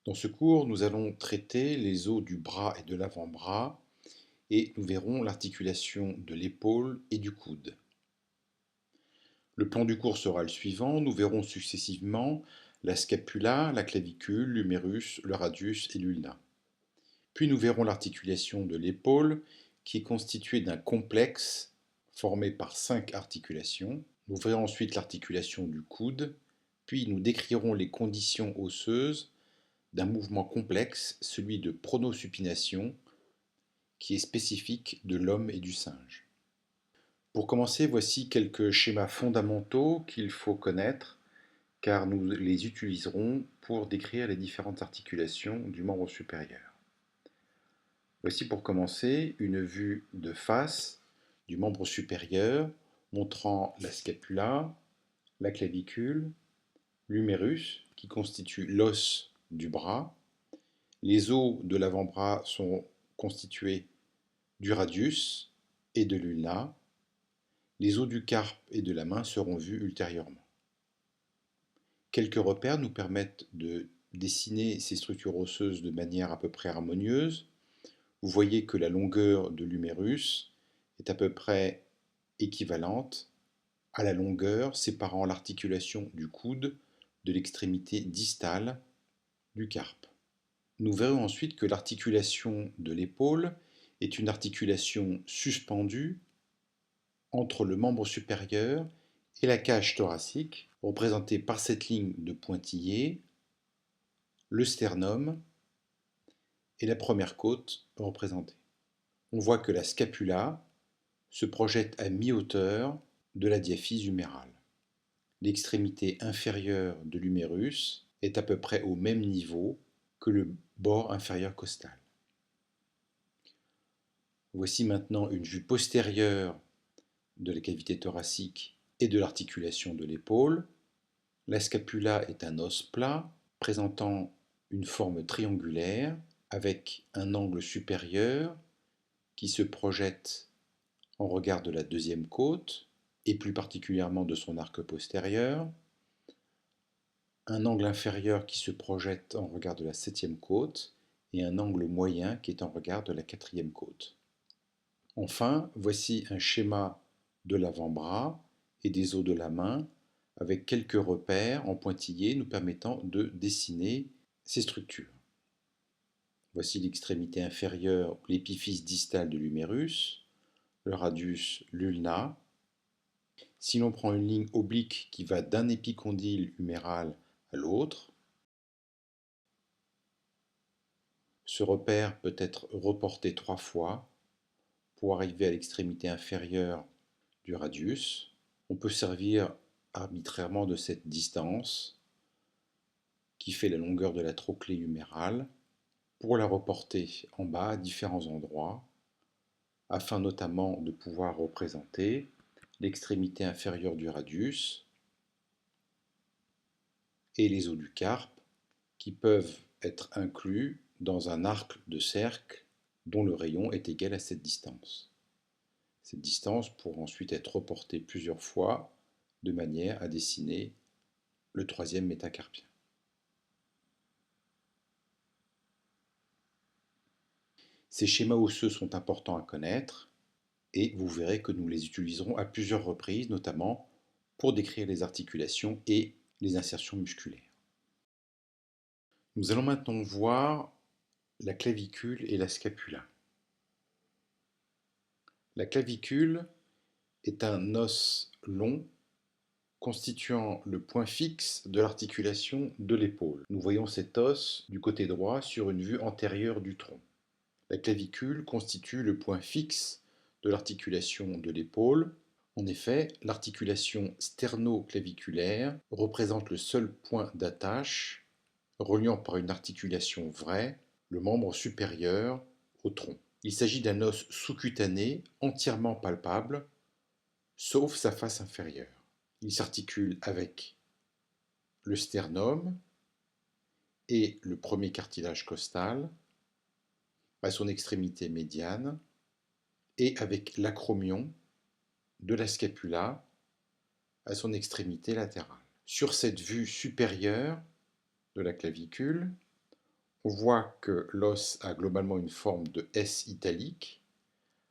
Dans ce cours, nous allons traiter les os du bras et de l'avant-bras et nous verrons l'articulation de l'épaule et du coude. Le plan du cours sera le suivant. Nous verrons successivement la scapula, la clavicule, l'humérus, le radius et l'ulna. Puis nous verrons l'articulation de l'épaule qui est constituée d'un complexe formé par 5 articulations. Nous verrons ensuite l'articulation du coude, puis nous décrirons les conditions osseuses d'un mouvement complexe, celui de pronosupination, qui est spécifique de l'homme et du singe. Pour commencer, voici quelques schémas fondamentaux qu'il faut connaître, car nous les utiliserons pour décrire les différentes articulations du membre supérieur. Voici pour commencer une vue de face du membre supérieur montrant la scapula, la clavicule, l'humérus qui constitue l'os du bras. Les os de l'avant-bras sont constitués du radius et de l'ulna. Les os du carpe et de la main seront vus ultérieurement. Quelques repères nous permettent de dessiner ces structures osseuses de manière à peu près harmonieuse. Vous voyez que la longueur de l'humérus est à peu près équivalente à la longueur séparant l'articulation du coude de l'extrémité distale du carpe. Nous verrons ensuite que l'articulation de l'épaule est une articulation suspendue entre le membre supérieur et la cage thoracique, représentée par cette ligne de pointillés, le sternum et la première côte représentée. On voit que la scapula se projette à mi-hauteur de la diaphyse humérale. L'extrémité inférieure de l'humérus est à peu près au même niveau que le bord inférieur costal. Voici maintenant une vue postérieure de la cavité thoracique et de l'articulation de l'épaule. La scapula est un os plat présentant une forme triangulaire avec un angle supérieur qui se projette en regard de la deuxième côte et plus particulièrement de son arc postérieur, un angle inférieur qui se projette en regard de la septième côte et un angle moyen qui est en regard de la quatrième côte. Enfin, voici un schéma de l'avant-bras et des os de la main avec quelques repères en pointillés nous permettant de dessiner ces structures. Voici l'extrémité inférieure, l'épiphyse distale de l'humérus, le radius, l'ulna. Si l'on prend une ligne oblique qui va d'un épicondyle huméral à l'autre, ce repère peut être reporté 3 fois pour arriver à l'extrémité inférieure du radius. On peut servir arbitrairement de cette distance qui fait la longueur de la trochlée humérale pour la reporter en bas à différents endroits afin notamment de pouvoir représenter l'extrémité inférieure du radius et les os du carpe qui peuvent être inclus dans un arc de cercle dont le rayon est égal à cette distance. Cette distance pourra ensuite être reportée plusieurs fois de manière à dessiner le troisième métacarpien. Ces schémas osseux sont importants à connaître et vous verrez que nous les utiliserons à plusieurs reprises, notamment pour décrire les articulations et les insertions musculaires. Nous allons maintenant voir la clavicule et la scapula. La clavicule est un os long constituant le point fixe de l'articulation de l'épaule. Nous voyons cet os du côté droit sur une vue antérieure du tronc. La clavicule constitue le point fixe de l'articulation de l'épaule. En effet, l'articulation sternoclaviculaire représente le seul point d'attache reliant par une articulation vraie le membre supérieur au tronc. Il s'agit d'un os sous-cutané entièrement palpable, sauf sa face inférieure. Il s'articule avec le sternum et le premier cartilage costal à son extrémité médiane et avec l'acromion de la scapula à son extrémité latérale. Sur cette vue supérieure de la clavicule, On voit que l'os a globalement une forme de S italique,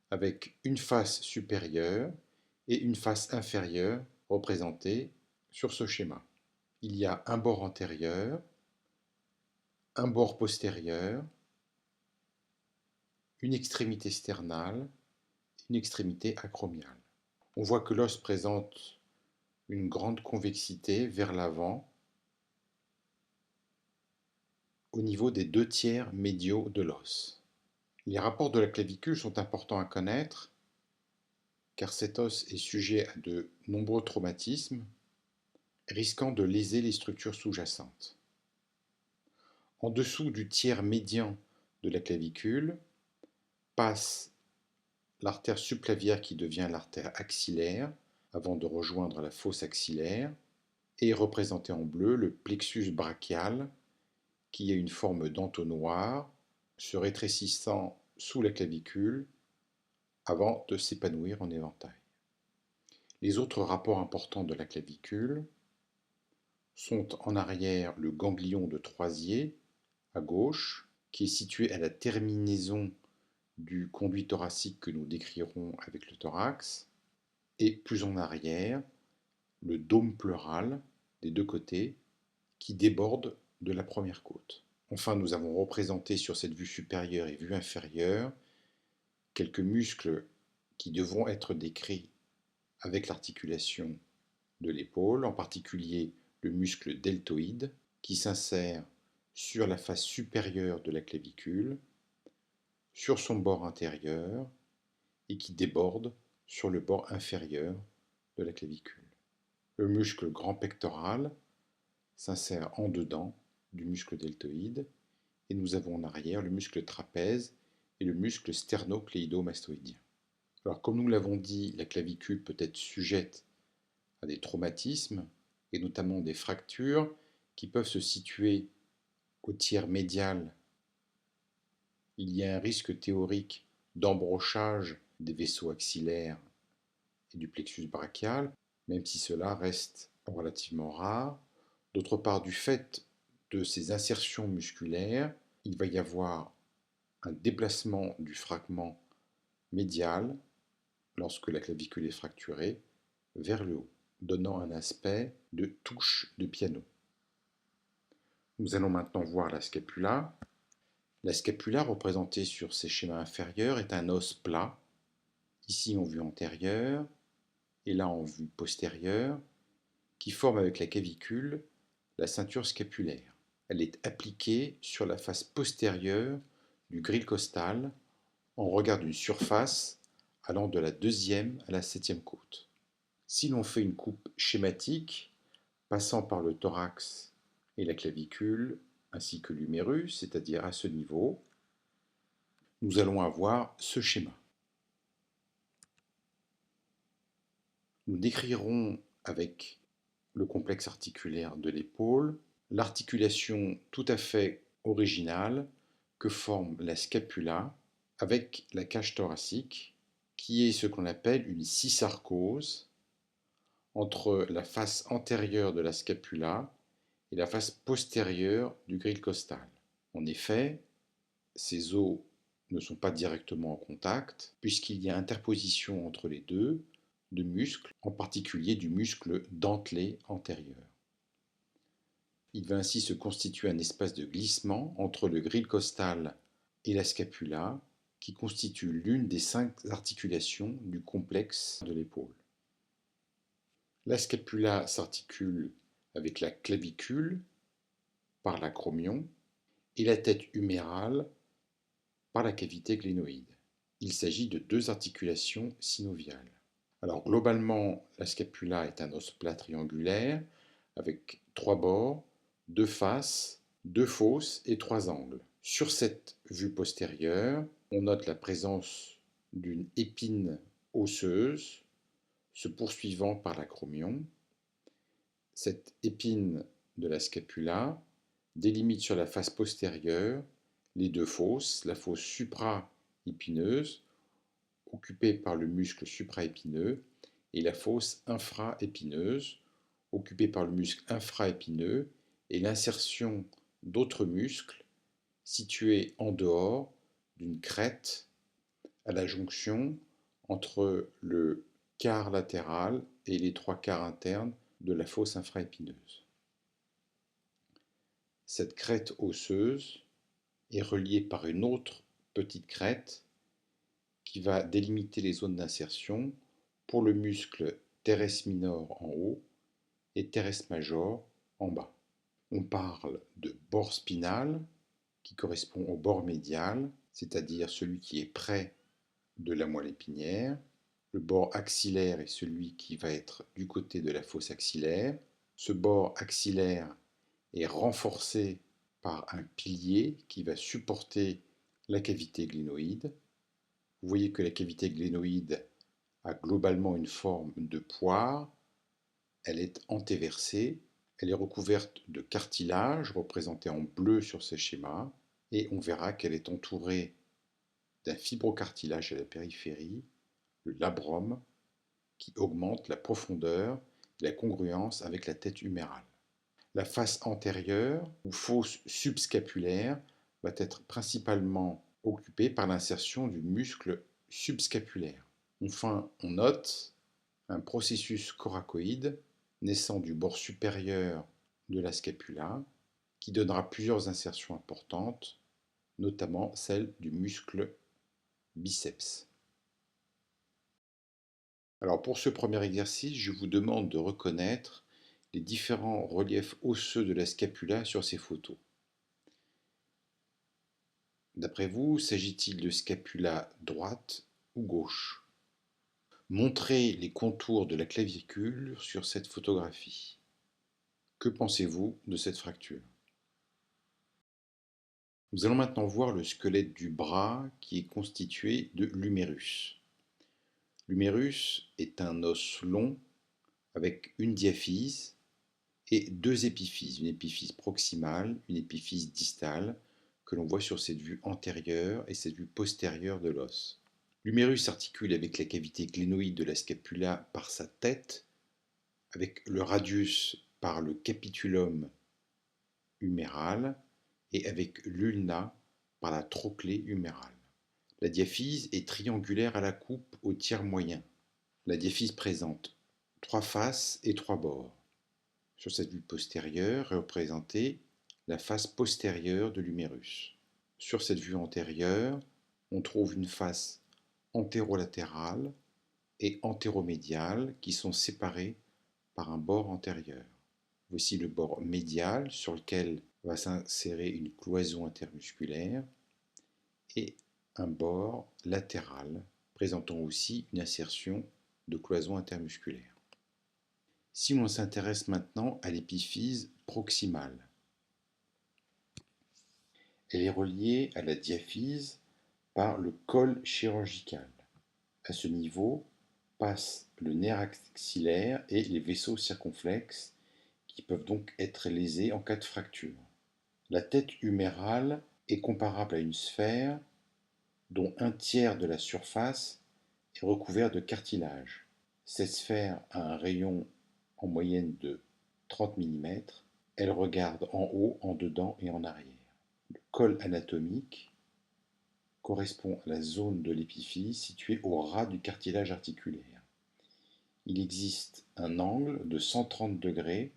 avec une face supérieure et une face inférieure représentées sur ce schéma. Il y a un bord antérieur, un bord postérieur, une extrémité sternale, une extrémité acromiale. On voit que l'os présente une grande convexité vers l'avant au niveau des 2/3 médiaux de l'os. Les rapports de la clavicule sont importants à connaître car cet os est sujet à de nombreux traumatismes risquant de léser les structures sous-jacentes. En dessous du tiers médian de la clavicule passe l'artère subclavière qui devient l'artère axillaire avant de rejoindre la fosse axillaire et est représenté en bleu le plexus brachial qui a une forme d'entonnoir se rétrécissant sous la clavicule avant de s'épanouir en éventail. Les autres rapports importants de la clavicule sont en arrière le ganglion de Troisier à gauche qui est situé à la terminaison du conduit thoracique que nous décrirons avec le thorax, et plus en arrière, le dôme pleural des deux côtés qui déborde de la première côte. Enfin, nous avons représenté sur cette vue supérieure et vue inférieure quelques muscles qui devront être décrits avec l'articulation de l'épaule, en particulier le muscle deltoïde qui s'insère sur la face supérieure de la clavicule, sur son bord intérieur et qui déborde sur le bord inférieur de la clavicule. Le muscle grand pectoral s'insère en dedans du muscle deltoïde et nous avons en arrière le muscle trapèze et le muscle sternocléido-mastoïdien. Alors comme nous l'avons dit, la clavicule peut être sujette à des traumatismes et notamment des fractures qui peuvent se situer au tiers médial. Il y a un risque théorique d'embrochage des vaisseaux axillaires et du plexus brachial, même si cela reste relativement rare. D'autre part, du fait de ces insertions musculaires, il va y avoir un déplacement du fragment médial lorsque la clavicule est fracturée vers le haut, donnant un aspect de touche de piano. Nous allons maintenant voir la scapula. La scapula, représentée sur ces schémas inférieurs, est un os plat, ici en vue antérieure et là en vue postérieure, qui forme avec la clavicule la ceinture scapulaire. Elle est appliquée sur la face postérieure du grille costal en regard d'une surface allant de la 2e à la 7e côte. Si l'on fait une coupe schématique passant par le thorax et la clavicule ainsi que l'humérus, c'est-à-dire à ce niveau, nous allons avoir ce schéma. Nous décrirons avec le complexe articulaire de l'épaule l'articulation tout à fait originale que forme la scapula avec la cage thoracique, qui est ce qu'on appelle une cisarcose entre la face antérieure de la scapula et la face postérieure du grille costal. En effet, ces os ne sont pas directement en contact, puisqu'il y a interposition entre les deux de muscles, en particulier du muscle dentelé antérieur. Il va ainsi se constituer un espace de glissement entre le grille costal et la scapula, qui constitue l'une des 5 articulations du complexe de l'épaule. La scapula s'articule avec la clavicule par l'acromion et la tête humérale par la cavité glénoïde. Il s'agit de 2 articulations synoviales. Alors globalement, la scapula est un os plat triangulaire avec 3 bords, 2 faces, 2 fosses et 3 angles. Sur cette vue postérieure, on note la présence d'une épine osseuse se poursuivant par l'acromion. Cette épine de la scapula délimite sur la face postérieure les 2 fosses, la fosse supra-épineuse, occupée par le muscle supraépineux, et la fosse infraépineuse, occupée par le muscle infraépineux, et l'insertion d'autres muscles situé en dehors d'une crête à la jonction entre le quart latéral et les 3/4 internes de la fosse infraépineuse. Cette crête osseuse est reliée par une autre petite crête qui va délimiter les zones d'insertion pour le muscle teres minor en haut et teres major en bas. On parle de bord spinal qui correspond au bord médial, c'est-à-dire celui qui est près de la moelle épinière. Le bord axillaire est celui qui va être du côté de la fosse axillaire. Ce bord axillaire est renforcé par un pilier qui va supporter la cavité glénoïde. Vous voyez que la cavité glénoïde a globalement une forme de poire. Elle est antéversée. Elle est recouverte de cartilage représenté en bleu sur ces schémas. Et on verra qu'elle est entourée d'un fibrocartilage à la périphérie, le labrum, qui augmente la profondeur et la congruence avec la tête humérale. La face antérieure, ou fosse subscapulaire, va être principalement occupée par l'insertion du muscle subscapulaire. Enfin, on note un processus coracoïde naissant du bord supérieur de la scapula qui donnera plusieurs insertions importantes, notamment celle du muscle biceps. Alors pour ce premier exercice, je vous demande de reconnaître les différents reliefs osseux de la scapula sur ces photos. D'après vous, s'agit-il de scapula droite ou gauche? Montrez les contours de la clavicule sur cette photographie. Que pensez-vous de cette fracture? Nous allons maintenant voir le squelette du bras qui est constitué de l'humérus. L'humérus est un os long avec une diaphyse et deux épiphyses, une épiphyse proximale, une épiphyse distale, que l'on voit sur cette vue antérieure et cette vue postérieure de l'os. L'humérus s'articule avec la cavité glénoïde de la scapula par sa tête, avec le radius par le capitulum huméral et avec l'ulna par la trochlée humérale. La diaphyse est triangulaire à la coupe au tiers moyen. La diaphyse présente 3 faces et 3 bords. Sur cette vue postérieure est représentée la face postérieure de l'humérus. Sur cette vue antérieure, on trouve une face antérolatérale et antéromédiale qui sont séparées par un bord antérieur. Voici le bord médial sur lequel va s'insérer une cloison intermusculaire et un bord latéral présentant aussi une insertion de cloison intermusculaire. Si l'on s'intéresse maintenant à l'épiphyse proximale, elle est reliée à la diaphyse par le col chirurgical. À ce niveau passent le nerf axillaire et les vaisseaux circonflexes qui peuvent donc être lésés en cas de fracture. La tête humérale est comparable à une sphère dont un tiers de la surface est recouvert de cartilage. Cette sphère a un rayon en moyenne de 30 mm. Elle regarde en haut, en dedans et en arrière. Le col anatomique correspond à la zone de l'épiphyse située au ras du cartilage articulaire. Il existe un angle de 130 degrés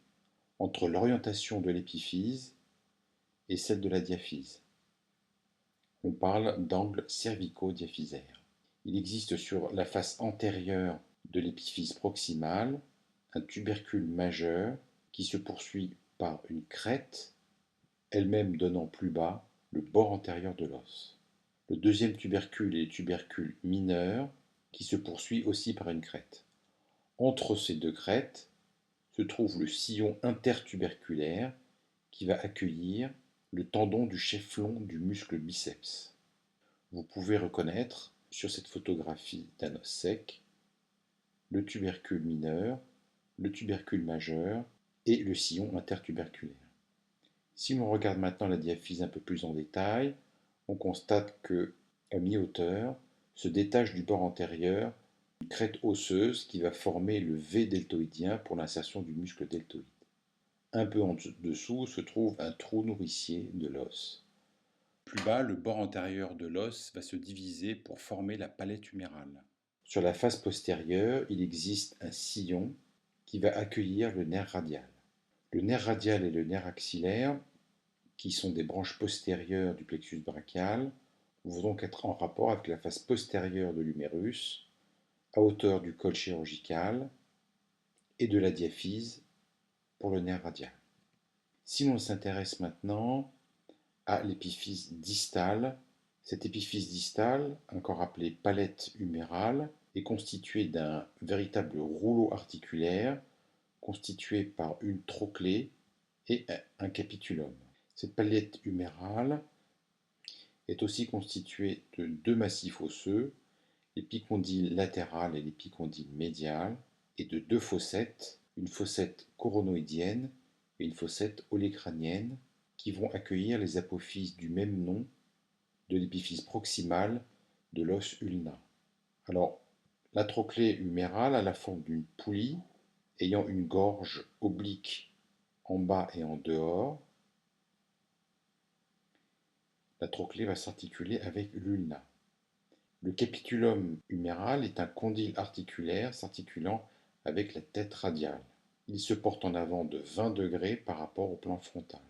entre l'orientation de l'épiphyse et celle de la diaphyse. On parle d'angle cervico-diaphysaire. Il existe sur la face antérieure de l'épiphyse proximale un tubercule majeur qui se poursuit par une crête, elle-même donnant plus bas le bord antérieur de l'os. Le deuxième tubercule est le tubercule mineur qui se poursuit aussi par une crête. Entre ces deux crêtes se trouve le sillon intertuberculaire qui va accueillir le tendon du cheflon du muscle biceps. Vous pouvez reconnaître sur cette photographie d'un os sec le tubercule mineur, le tubercule majeur et le sillon intertuberculaire. Si l'on regarde maintenant la diaphyse un peu plus en détail, on constate que, à mi-hauteur, se détache du bord antérieur une crête osseuse qui va former le V deltoïdien pour l'insertion du muscle deltoïde. Un peu en dessous se trouve un trou nourricier de l'os. Plus bas, le bord antérieur de l'os va se diviser pour former la palette humérale. Sur la face postérieure, il existe un sillon qui va accueillir le nerf radial. Le nerf radial et le nerf axillaire, qui sont des branches postérieures du plexus brachial, vont donc être en rapport avec la face postérieure de l'humérus, à hauteur du col chirurgical et de la diaphyse pour le nerf radial. Si l'on s'intéresse maintenant à l'épiphyse distale, cette épiphyse distale, encore appelée palette humérale, est constituée d'un véritable rouleau articulaire constitué par une trochlée et un capitulum. Cette palette humérale est aussi constituée de deux massifs osseux, l'épicondyle latéral et l'épicondyle médial, et de deux fossettes, une fossette coronoïdienne et une fossette olécrânienne, qui vont accueillir les apophyses du même nom de l'épiphyse proximale de l'os ulna. Alors, la trochlée humérale a la forme d'une poulie ayant une gorge oblique en bas et en dehors. La trochlée va s'articuler avec l'ulna. Le capitulum huméral est un condyle articulaire s'articulant avec la tête radiale. Il se porte en avant de 20 degrés par rapport au plan frontal.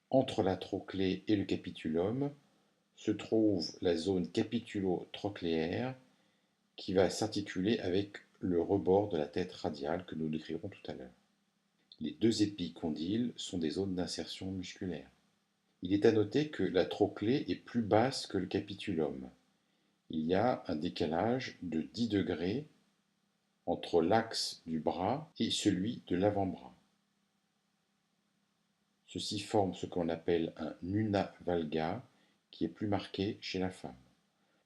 Entre la trochlée et le capitulum se trouve la zone capitulo-trochléaire qui va s'articuler avec le rebord de la tête radiale que nous décrirons tout à l'heure. Les deux épicondyles sont des zones d'insertion musculaire. Il est à noter que la trochlée est plus basse que le capitulum. Il y a un décalage de 10 degrés entre l'axe du bras et celui de l'avant-bras. Ceci forme ce qu'on appelle un ulna valga qui est plus marqué chez la femme.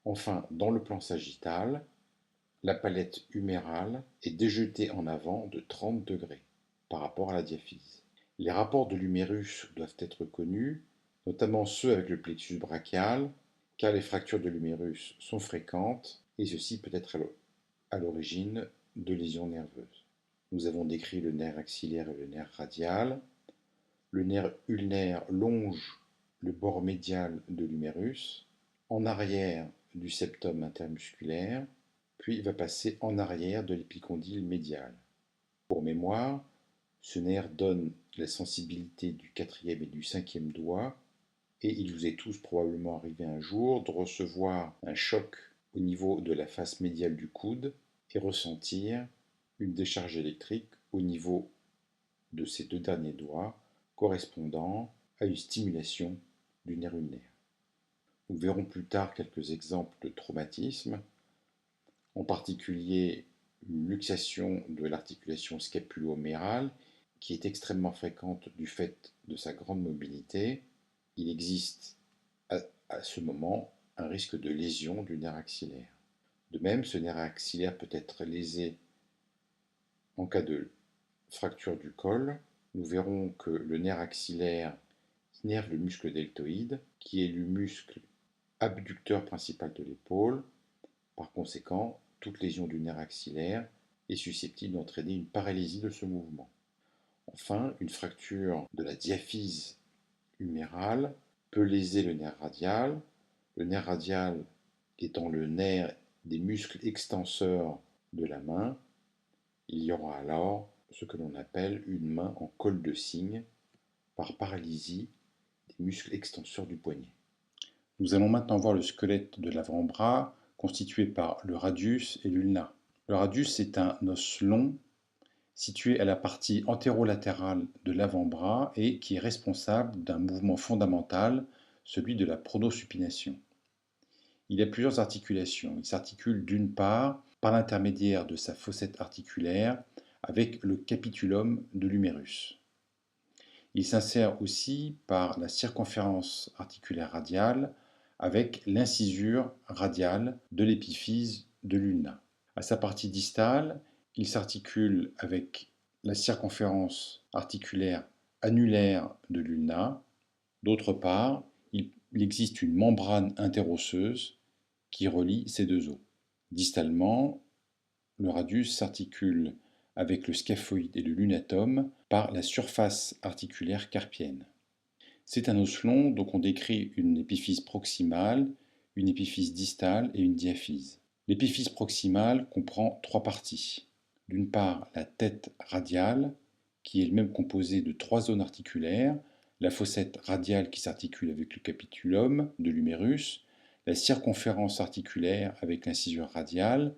Enfin, dans le plan sagittal, la palette humérale est déjetée en avant de 30 degrés par rapport à la diaphyse. Les rapports de l'humérus doivent être connus, notamment ceux avec le plexus brachial, car les fractures de l'humérus sont fréquentes et ceci peut être à l'origine de lésions nerveuses. Nous avons décrit le nerf axillaire et le nerf radial. Le nerf ulnaire longe le bord médial de l'humérus, en arrière du septum intermusculaire, puis il va passer en arrière de l'épicondyle médial. Pour mémoire, ce nerf donne la sensibilité du quatrième et du cinquième doigt, et il vous est tous probablement arrivé un jour de recevoir un choc au niveau de la face médiale du coude et ressentir une décharge électrique au niveau de ces deux derniers doigts correspondant à une stimulation du nerf ulnaire. Nous verrons plus tard quelques exemples de traumatisme, en particulier une luxation de l'articulation scapulo-humérale qui est extrêmement fréquente du fait de sa grande mobilité. Il existe à ce moment un risque de lésion du nerf axillaire. De même, ce nerf axillaire peut être lésé en cas de fracture du col. Nous verrons que le nerf axillaire innerve le muscle deltoïde, qui est le muscle abducteur principal de l'épaule. Par conséquent, toute lésion du nerf axillaire est susceptible d'entraîner une paralysie de ce mouvement. Enfin, une fracture de la diaphyse humérale peut léser le nerf radial. Le nerf radial étant le nerf des muscles extenseurs de la main, il y aura alors ce que l'on appelle une main en col de cygne par paralysie des muscles extenseurs du poignet. Nous allons maintenant voir le squelette de l'avant-bras constitué par le radius et l'ulna. Le radius est un os long situé à la partie antérolatérale de l'avant-bras et qui est responsable d'un mouvement fondamental, celui de la pronosupination. Il a plusieurs articulations. Il s'articule d'une part par l'intermédiaire de sa fossette articulaire avec le capitulum de l'humérus. Il s'insère aussi par la circonférence articulaire radiale avec l'incisure radiale de l'épiphyse de l'ulna. À sa partie distale, il s'articule avec la circonférence articulaire annulaire de l'ulna. D'autre part, il existe une membrane interosseuse qui relie ces deux os. Distalement, le radius s'articule avec le scaphoïde et le lunatum par la surface articulaire carpienne. C'est un os long, donc on décrit une épiphyse proximale, une épiphyse distale et une diaphyse. L'épiphyse proximale comprend trois parties. D'une part, la tête radiale, qui est elle-même composée de trois zones articulaires, la fossette radiale qui s'articule avec le capitulum de l'humérus, la circonférence articulaire avec l'incisure radiale.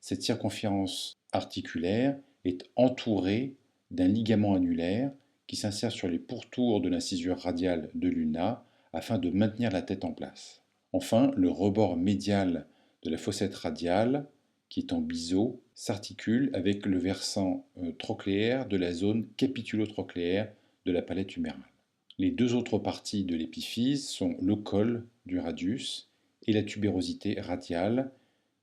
Cette circonférence articulaire est entourée d'un ligament annulaire qui s'insère sur les pourtours de l'incisure radiale de l'ulna afin de maintenir la tête en place. Enfin, le rebord médial de la fossette radiale, qui est en biseau, s'articule avec le versant trochléaire de la zone capitulo-trochléaire de la palette humérale. Les deux autres parties de l'épiphyse sont le col du radius et la tubérosité radiale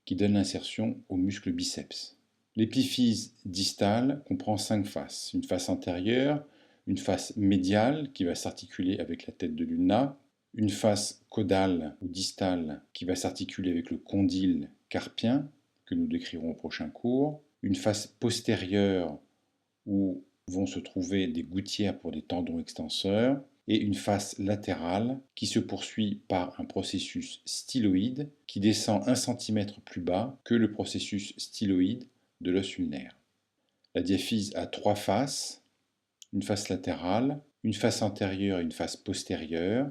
qui donne l'insertion au muscle biceps. L'épiphyse distale comprend 5 faces. Une face antérieure, une face médiale qui va s'articuler avec la tête de l'ulna, une face caudale ou distale qui va s'articuler avec le condyle carpien, que nous décrirons au prochain cours, une face postérieure où vont se trouver des gouttières pour des tendons extenseurs, et une face latérale qui se poursuit par un processus styloïde qui descend 1 cm plus bas que le processus styloïde de l'os ulnaire. La diaphyse a 3 faces, une face latérale, une face antérieure et une face postérieure,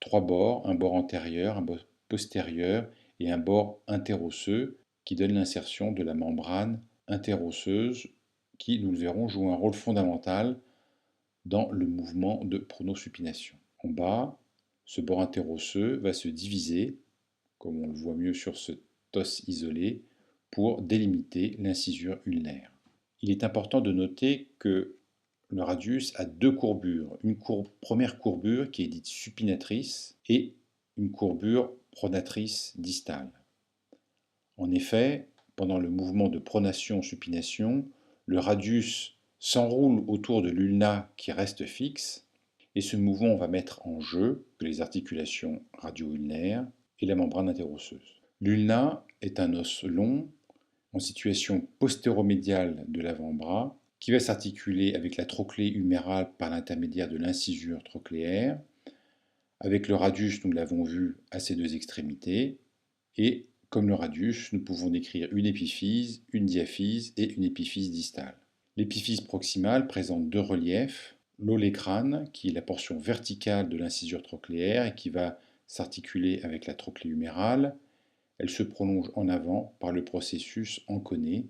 3 bords, un bord antérieur, un bord postérieur et un bord interosseux qui donne l'insertion de la membrane interosseuse qui, nous le verrons, joue un rôle fondamental dans le mouvement de pronosupination. En bas, ce bord interosseux va se diviser, comme on le voit mieux sur ce os isolé, pour délimiter l'incisure ulnaire. Il est important de noter que le radius a deux courbures. Une première courbure qui est dite supinatrice et une courbure pronatrice distale. En effet, pendant le mouvement de pronation-supination, le radius s'enroule autour de l'ulna qui reste fixe, et ce mouvement va mettre en jeu les articulations radio-ulnaires et la membrane interosseuse. L'ulna est un os long en situation postéromédiale de l'avant-bras qui va s'articuler avec la trochlée humérale par l'intermédiaire de l'incisure trochléaire, avec le radius, nous l'avons vu, à ses deux extrémités, et comme le radius, nous pouvons décrire une épiphyse, une diaphyse et une épiphyse distale. L'épiphyse proximale présente deux reliefs, l'olécrâne, qui est la portion verticale de l'incisure trochléaire et qui va s'articuler avec la trochlée humérale. Elle se prolonge en avant par le processus enconé,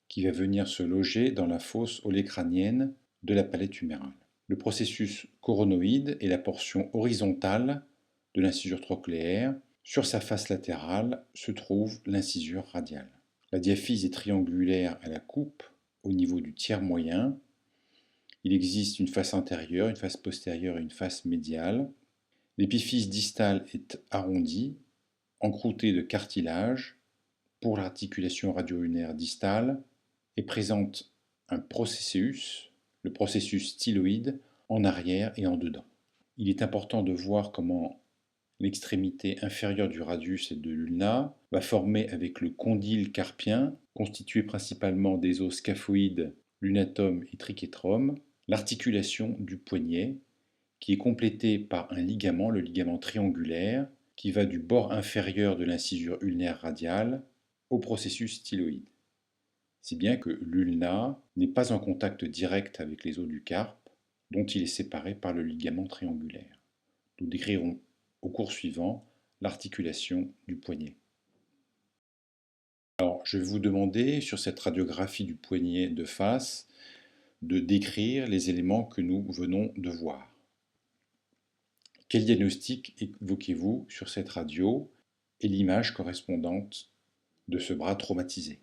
qui va venir se loger dans la fosse olécrânienne de la palette humérale. Le processus coronoïde est la portion horizontale de l'incisure trochléaire. Sur sa face latérale se trouve l'incisure radiale. La diaphyse est triangulaire à la coupe au niveau du tiers moyen. Il existe une face intérieure, une face postérieure et une face médiale. L'épiphyse distale est arrondie, encroûtée de cartilage pour l'articulation radio-ulnaire distale et présente un processus, le processus styloïde, en arrière et en dedans. Il est important de voir comment l'extrémité inférieure du radius et de l'ulna va former avec le condyle carpien, constitué principalement des os scaphoïdes, lunatum et trichétrum, l'articulation du poignet, qui est complétée par un ligament, le ligament triangulaire, qui va du bord inférieur de l'incisure ulnaire radiale au processus styloïde. Si bien que l'ulna n'est pas en contact direct avec les os du carpe, dont il est séparé par le ligament triangulaire. Nous décrirons au cours suivant l'articulation du poignet. Alors, je vais vous demander, sur cette radiographie du poignet de face, de décrire les éléments que nous venons de voir. Quel diagnostic évoquez-vous sur cette radio et l'image correspondante de ce bras traumatisé?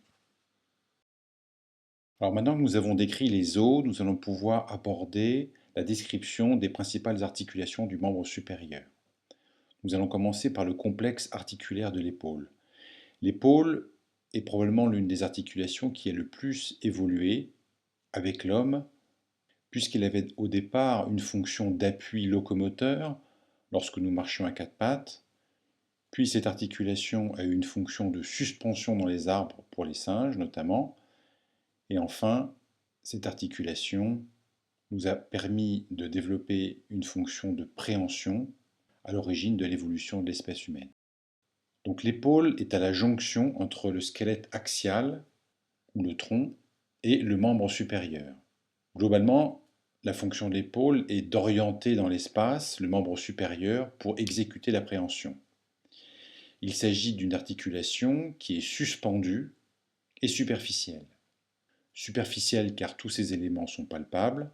Alors maintenant que nous avons décrit les os, nous allons pouvoir aborder la description des principales articulations du membre supérieur. Nous allons commencer par le complexe articulaire de l'épaule. L'épaule est probablement l'une des articulations qui a le plus évolué avec l'homme, puisqu'elle avait au départ une fonction d'appui locomoteur lorsque nous marchions à quatre pattes, puis cette articulation a eu une fonction de suspension dans les arbres pour les singes notamment, et enfin cette articulation nous a permis de développer une fonction de préhension à l'origine de l'évolution de l'espèce humaine. Donc l'épaule est à la jonction entre le squelette axial, ou le tronc, et le membre supérieur. Globalement, la fonction de l'épaule est d'orienter dans l'espace le membre supérieur pour exécuter la préhension. Il s'agit d'une articulation qui est suspendue et superficielle. Superficielle car tous ces éléments sont palpables,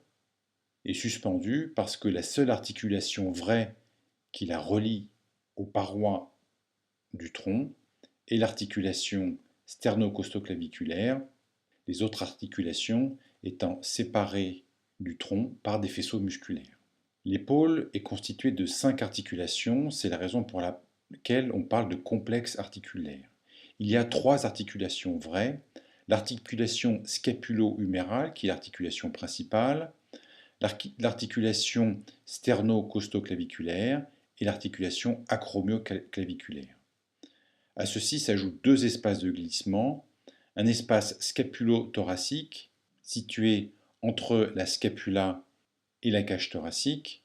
et suspendue parce que la seule articulation vraie qui la relie aux parois du tronc est l'articulation sternocostoclaviculaire, les autres articulations étant séparées du tronc par des faisceaux musculaires. L'épaule est constituée de 5 articulations, c'est la raison pour laquelle on parle de complexe articulaire. Il y a 3 articulations vraies, l'articulation scapulo-humérale, qui est l'articulation principale, l'articulation sternocostoclaviculaire et l'articulation acromioclaviculaire. À ceci s'ajoutent 2 espaces de glissement, un espace scapulo-thoracique situé entre la scapula et la cage thoracique.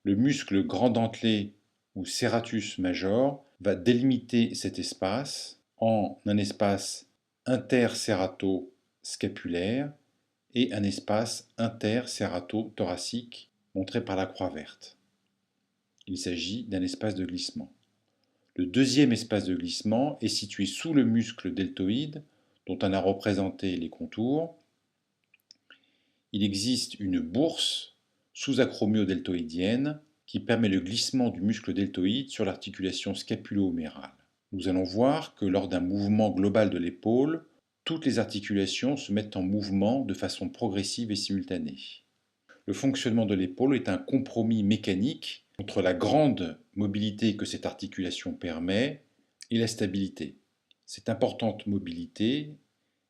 Le muscle grand dentelé ou serratus major va délimiter cet espace en un espace interserrato-scapulaire et un espace interserrato-thoracique montré par la croix verte. Il s'agit d'un espace de glissement. Le deuxième espace de glissement est situé sous le muscle deltoïde, dont on a représenté les contours. Il existe une bourse sous-acromio-deltoïdienne qui permet le glissement du muscle deltoïde sur l'articulation scapulo-humérale. Nous allons voir que lors d'un mouvement global de l'épaule, toutes les articulations se mettent en mouvement de façon progressive et simultanée. Le fonctionnement de l'épaule est un compromis mécanique entre la grande mobilité que cette articulation permet et la stabilité. Cette importante mobilité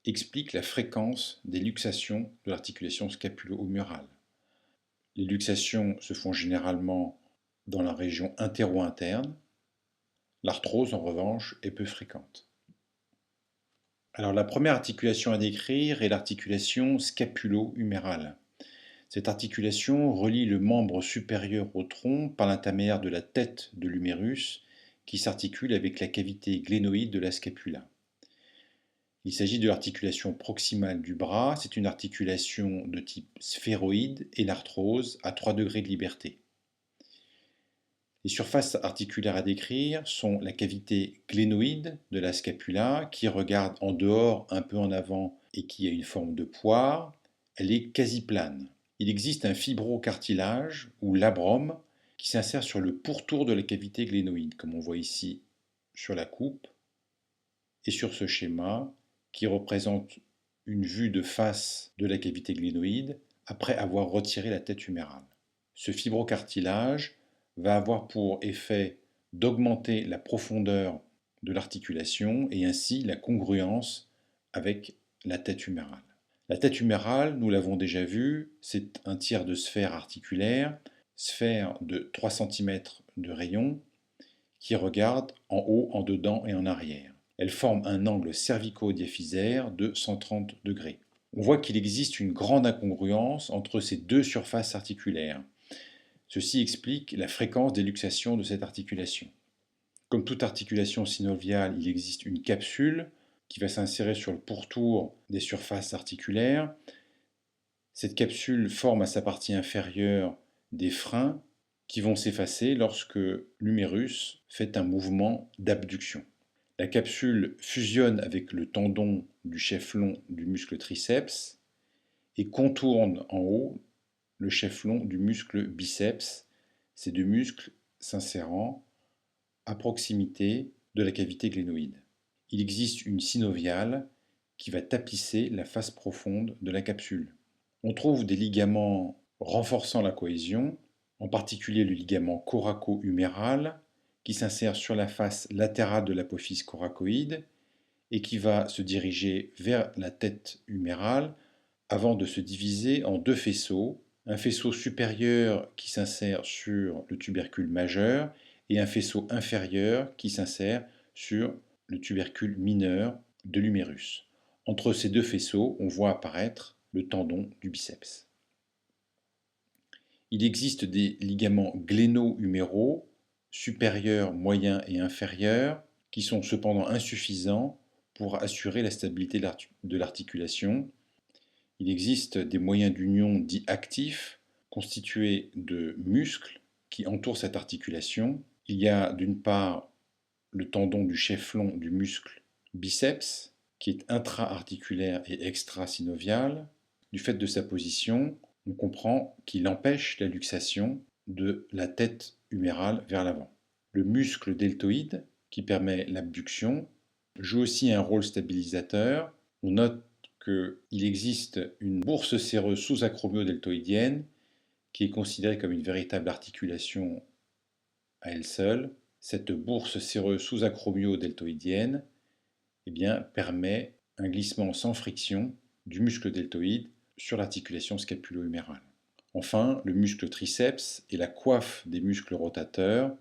explique la fréquence des luxations de l'articulation scapulo-humérale. Les luxations se font généralement dans la région intéro-interne. L'arthrose, en revanche, est peu fréquente. Alors la première articulation à décrire est l'articulation scapulo-humérale. Cette articulation relie le membre supérieur au tronc par l'intermédiaire de la tête de l'humérus qui s'articule avec la cavité glénoïde de la scapula. Il s'agit de l'articulation proximale du bras, c'est une articulation de type sphéroïde et l'arthrose à 3 degrés de liberté. Les surfaces articulaires à décrire sont la cavité glénoïde de la scapula qui regarde en dehors, un peu en avant et qui a une forme de poire. Elle est quasi plane. Il existe un fibrocartilage ou labrum qui s'insère sur le pourtour de la cavité glénoïde, comme on voit ici sur la coupe et sur ce schéma qui représente une vue de face de la cavité glénoïde après avoir retiré la tête humérale. Ce fibrocartilage va avoir pour effet d'augmenter la profondeur de l'articulation et ainsi la congruence avec la tête humérale. La tête humérale, nous l'avons déjà vu, c'est un tiers de sphère articulaire, sphère de 3 cm de rayon, qui regarde en haut, en dedans et en arrière. Elle forme un angle cervico-diaphysaire de 130 degrés. On voit qu'il existe une grande incongruence entre ces deux surfaces articulaires. Ceci explique la fréquence des luxations de cette articulation. Comme toute articulation synoviale, il existe une capsule qui va s'insérer sur le pourtour des surfaces articulaires. Cette capsule forme à sa partie inférieure des freins qui vont s'effacer lorsque l'humérus fait un mouvement d'abduction. La capsule fusionne avec le tendon du chef-long du muscle triceps et contourne en haut le chef-long du muscle biceps, ces deux muscles s'insérant à proximité de la cavité glénoïde. Il existe une synoviale qui va tapisser la face profonde de la capsule. On trouve des ligaments renforçant la cohésion, en particulier le ligament coraco-huméral qui s'insère sur la face latérale de l'apophyse coracoïde et qui va se diriger vers la tête humérale avant de se diviser en deux faisceaux, un faisceau supérieur qui s'insère sur le tubercule majeur et un faisceau inférieur qui s'insère sur le tubercule mineur de l'humérus. Entre ces deux faisceaux, on voit apparaître le tendon du biceps. Il existe des ligaments gléno-huméraux, supérieurs, moyens et inférieurs, qui sont cependant insuffisants pour assurer la stabilité de l'articulation. Il existe des moyens d'union dits actifs, constitués de muscles qui entourent cette articulation. Il y a d'une part le tendon du chef-long du muscle biceps, qui est intra-articulaire et extra-synovial. Du fait de sa position, on comprend qu'il empêche la luxation de la tête humérale vers l'avant. Le muscle deltoïde, qui permet l'abduction, joue aussi un rôle stabilisateur. On note qu'il existe une bourse séreuse sous-acromio-deltoïdienne qui est considérée comme une véritable articulation à elle seule. Cette bourse séreuse sous-acromio-deltoïdienne permet un glissement sans friction du muscle deltoïde sur l'articulation scapulo-humérale. Enfin, le muscle triceps est la coiffe des muscles rotateurs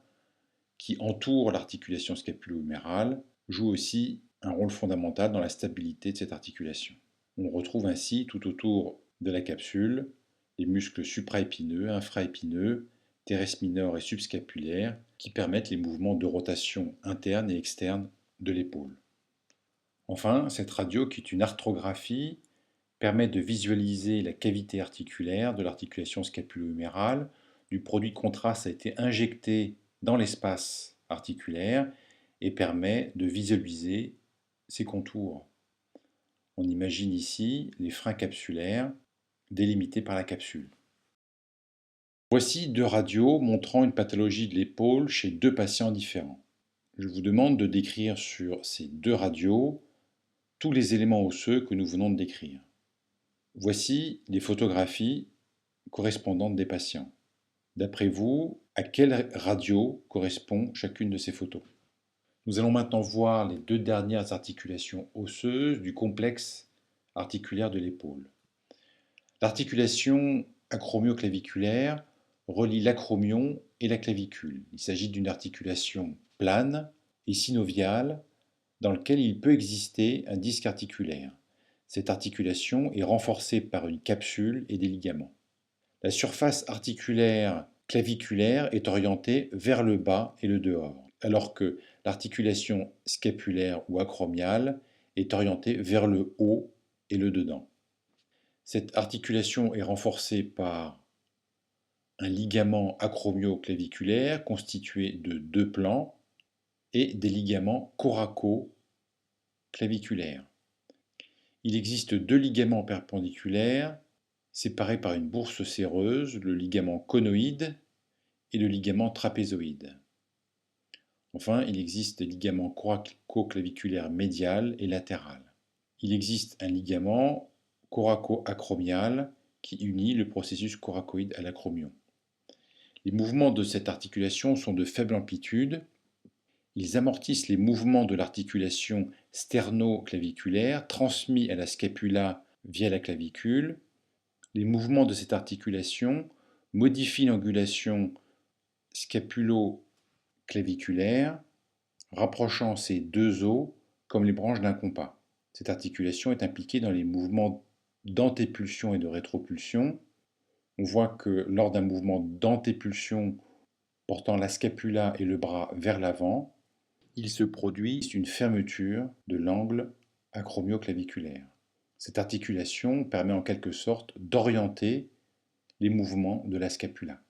qui entourent l'articulation scapulo-humérale, joue aussi un rôle fondamental dans la stabilité de cette articulation. On retrouve ainsi tout autour de la capsule les muscles supraépineux, infraépineux, teres minor et subscapulaires qui permettent les mouvements de rotation interne et externe de l'épaule. Enfin, cette radio, qui est une arthrographie, permet de visualiser la cavité articulaire de l'articulation scapulo-humérale. Du produit de contraste a été injecté dans l'espace articulaire et permet de visualiser ses contours. On imagine ici les freins capsulaires délimités par la capsule. Voici deux radios montrant une pathologie de l'épaule chez deux patients différents. Je vous demande de décrire sur ces deux radios tous les éléments osseux que nous venons de décrire. Voici les photographies correspondantes des patients. D'après vous, à quelle radio correspond chacune de ces photos? Nous allons maintenant voir les deux dernières articulations osseuses du complexe articulaire de l'épaule. L'articulation acromio-claviculaire relie l'acromion et la clavicule. Il s'agit d'une articulation plane et synoviale dans laquelle il peut exister un disque articulaire. Cette articulation est renforcée par une capsule et des ligaments. La surface articulaire claviculaire est orientée vers le bas et le dehors, alors que l'articulation scapulaire ou acromiale est orientée vers le haut et le dedans. Cette articulation est renforcée par un ligament acromio-claviculaire constitué de deux plans et des ligaments coraco-claviculaires. Il existe deux ligaments perpendiculaires séparés par une bourse séreuse, le ligament conoïde et le ligament trapézoïde. Enfin, il existe des ligaments coraco-claviculaires médial et latéral. Il existe un ligament coraco-acromial qui unit le processus coracoïde à l'acromion. Les mouvements de cette articulation sont de faible amplitude. Ils amortissent les mouvements de l'articulation sterno-claviculaire transmis à la scapula via la clavicule. Les mouvements de cette articulation modifient l'angulation scapulo-claviculaire, rapprochant ces deux os comme les branches d'un compas. Cette articulation est impliquée dans les mouvements d'antépulsion et de rétropulsion. On voit que lors d'un mouvement d'antépulsion portant la scapula et le bras vers l'avant, il se produit une fermeture de l'angle acromio-claviculaire. Cette articulation permet en quelque sorte d'orienter les mouvements de la scapula.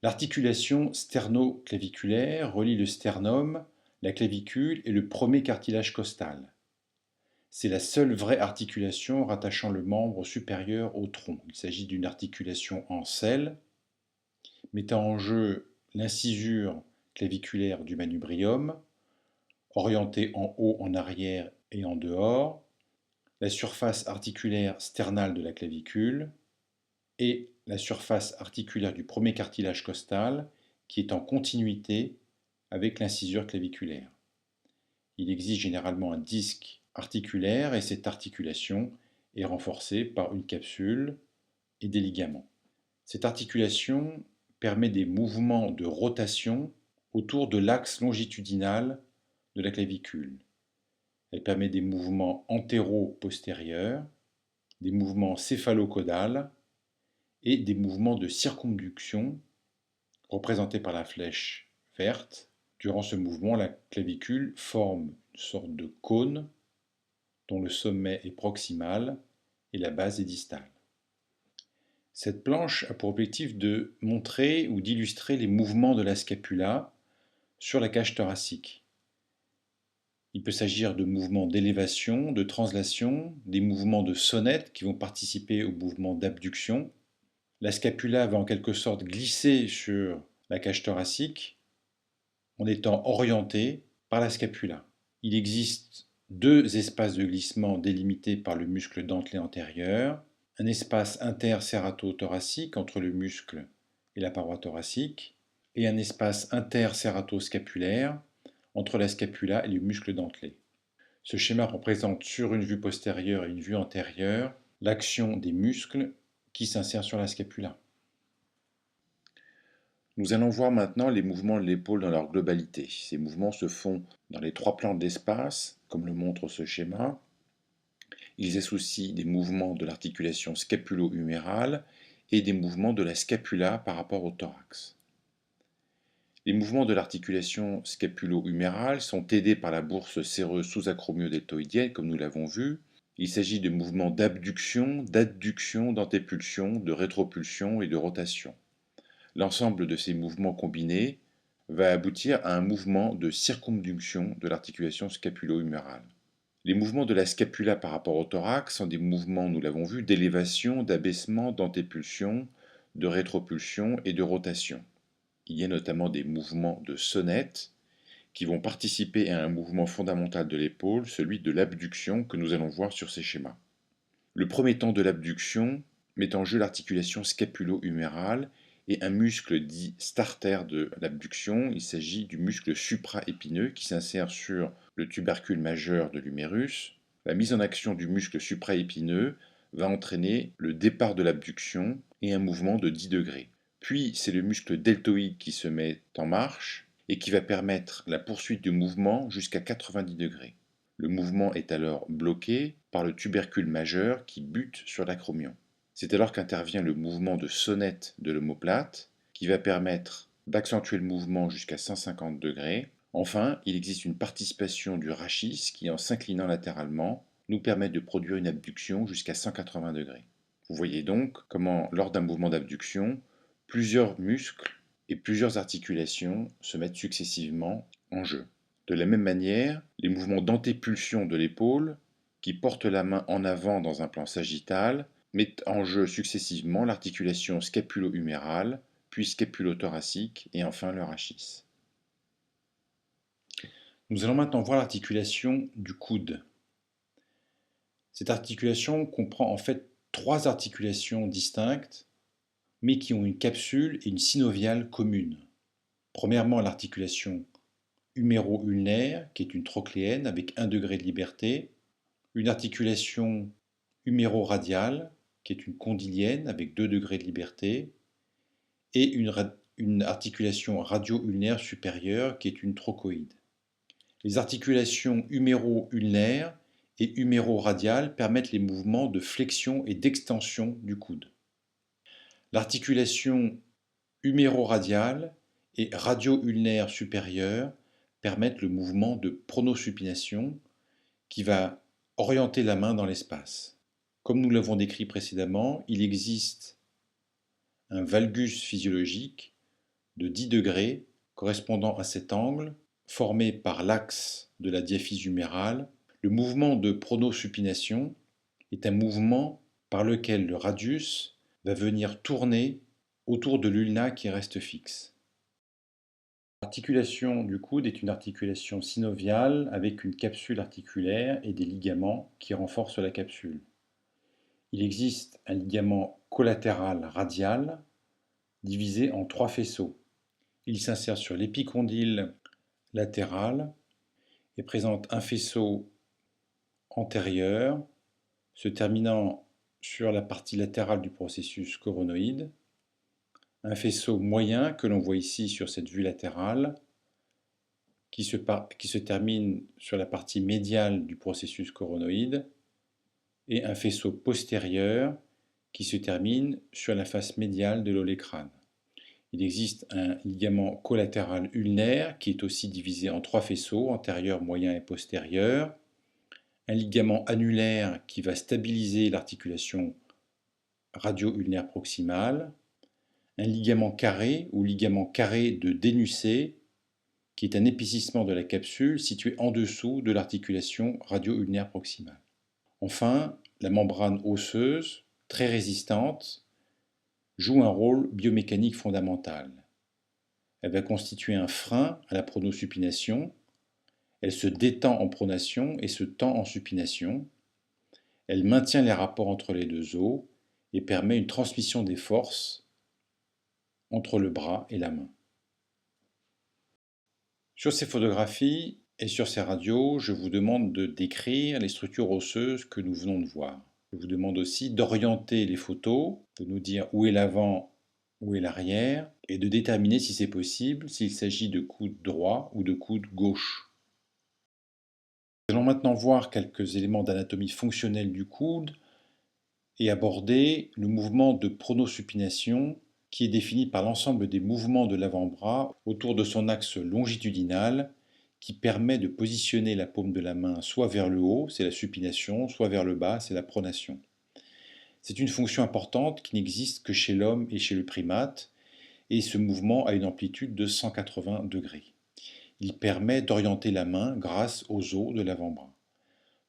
L'articulation sterno-claviculaire relie le sternum, la clavicule et le premier cartilage costal. C'est la seule vraie articulation rattachant le membre supérieur au tronc. Il s'agit d'une articulation en selle, mettant en jeu l'incisure claviculaire du manubrium, orientée en haut, en arrière et en dehors, la surface articulaire sternale de la clavicule et la surface articulaire du premier cartilage costal qui est en continuité avec l'incisure claviculaire. Il existe généralement un disque articulaire et cette articulation est renforcée par une capsule et des ligaments. Cette articulation permet des mouvements de rotation autour de l'axe longitudinal de la clavicule. Elle permet des mouvements antéro-postérieurs, des mouvements céphalo-caudales et des mouvements de circonduction représentés par la flèche verte. Durant ce mouvement, la clavicule forme une sorte de cône dont le sommet est proximal et la base est distale. Cette planche a pour objectif de montrer ou d'illustrer les mouvements de la scapula sur la cage thoracique. Il peut s'agir de mouvements d'élévation, de translation, des mouvements de sonnette qui vont participer au mouvement d'abduction. La scapula va en quelque sorte glisser sur la cage thoracique en étant orientée par la scapula. Il existe deux espaces de glissement délimités par le muscle dentelé antérieur, un espace intercérato-thoracique entre le muscle et la paroi thoracique, et un espace intercérato-scapulaire entre la scapula et le muscle dentelé. Ce schéma représente sur une vue postérieure et une vue antérieure l'action des muscles qui s'insèrent sur la scapula. Nous allons voir maintenant les mouvements de l'épaule dans leur globalité. Ces mouvements se font dans les trois plans d'espace, comme le montre ce schéma. Ils associent des mouvements de l'articulation scapulo-humérale et des mouvements de la scapula par rapport au thorax. Les mouvements de l'articulation scapulo-humérale sont aidés par la bourse séreuse sous-acromio-deltoïdienne, comme nous l'avons vu. Il s'agit de mouvements d'abduction, d'adduction, d'antépulsion, de rétropulsion et de rotation. L'ensemble de ces mouvements combinés va aboutir à un mouvement de circumduction de l'articulation scapulo-humérale. Les mouvements de la scapula par rapport au thorax sont des mouvements, nous l'avons vu, d'élévation, d'abaissement, d'antépulsion, de rétropulsion et de rotation. Il y a notamment des mouvements de sonnette qui vont participer à un mouvement fondamental de l'épaule, celui de l'abduction que nous allons voir sur ces schémas. Le premier temps de l'abduction met en jeu l'articulation scapulo-humérale et un muscle dit starter de l'abduction. Il s'agit du muscle supraépineux qui s'insère sur le tubercule majeur de l'humérus. La mise en action du muscle supraépineux va entraîner le départ de l'abduction et un mouvement de 10 degrés. Puis c'est le muscle deltoïde qui se met en marche et qui va permettre la poursuite du mouvement jusqu'à 90 degrés. Le mouvement est alors bloqué par le tubercule majeur qui bute sur l'acromion. C'est alors qu'intervient le mouvement de sonnette de l'omoplate qui va permettre d'accentuer le mouvement jusqu'à 150 degrés. Enfin, il existe une participation du rachis qui, en s'inclinant latéralement, nous permet de produire une abduction jusqu'à 180 degrés. Vous voyez donc comment, lors d'un mouvement d'abduction, plusieurs muscles et plusieurs articulations se mettent successivement en jeu. De la même manière, les mouvements d'antépulsion de l'épaule, qui portent la main en avant dans un plan sagittal, mettent en jeu successivement l'articulation scapulo-humérale, puis scapulo-thoracique et enfin le rachis. Nous allons maintenant voir l'articulation du coude. Cette articulation comprend en fait trois articulations distinctes, mais qui ont une capsule et une synoviale commune. Premièrement, l'articulation huméro-ulnaire, qui est une trochléenne avec 1 degré de liberté, une articulation huméro-radiale, qui est une condylienne avec 2 degrés de liberté, et une articulation radio-ulnaire supérieure, qui est une trochoïde. Les articulations huméro-ulnaires et huméro-radiales permettent les mouvements de flexion et d'extension du coude. L'articulation huméro-radiale et radio-ulnaire supérieure permettent le mouvement de pronosupination qui va orienter la main dans l'espace. Comme nous l'avons décrit précédemment, il existe un valgus physiologique de 10 degrés correspondant à cet angle formé par l'axe de la diaphyse humérale. Le mouvement de pronosupination est un mouvement par lequel le radius va venir tourner autour de l'ulna qui reste fixe. L'articulation du coude est une articulation synoviale avec une capsule articulaire et des ligaments qui renforcent la capsule. Il existe un ligament collatéral radial divisé en 3 faisceaux. Il s'insère sur l'épicondyle latéral et présente un faisceau antérieur se terminant sur la partie latérale du processus coronoïde, un faisceau moyen que l'on voit ici sur cette vue latérale qui se termine sur la partie médiale du processus coronoïde et un faisceau postérieur qui se termine sur la face médiale de l'olecrâne. Il existe un ligament collatéral ulnaire qui est aussi divisé en 3 faisceaux, antérieur, moyen et postérieur. Un ligament annulaire qui va stabiliser l'articulation radio-ulnaire proximale. Un ligament carré ou ligament carré de Dénucé qui est un épaississement de la capsule situé en dessous de l'articulation radio-ulnaire proximale. Enfin, la membrane osseuse, très résistante, joue un rôle biomécanique fondamental. Elle va constituer un frein à la pronosupination. Elle se détend en pronation et se tend en supination. Elle maintient les rapports entre les deux os et permet une transmission des forces entre le bras et la main. Sur ces photographies et sur ces radios, je vous demande de décrire les structures osseuses que nous venons de voir. Je vous demande aussi d'orienter les photos, de nous dire où est l'avant, où est l'arrière, et de déterminer si c'est possible, s'il s'agit de coude droit ou de coude gauche. Nous allons maintenant voir quelques éléments d'anatomie fonctionnelle du coude et aborder le mouvement de pronosupination qui est défini par l'ensemble des mouvements de l'avant-bras autour de son axe longitudinal qui permet de positionner la paume de la main soit vers le haut, c'est la supination, soit vers le bas, c'est la pronation. C'est une fonction importante qui n'existe que chez l'homme et chez le primate, et ce mouvement a une amplitude de 180 degrés. Il permet d'orienter la main grâce aux os de l'avant-bras.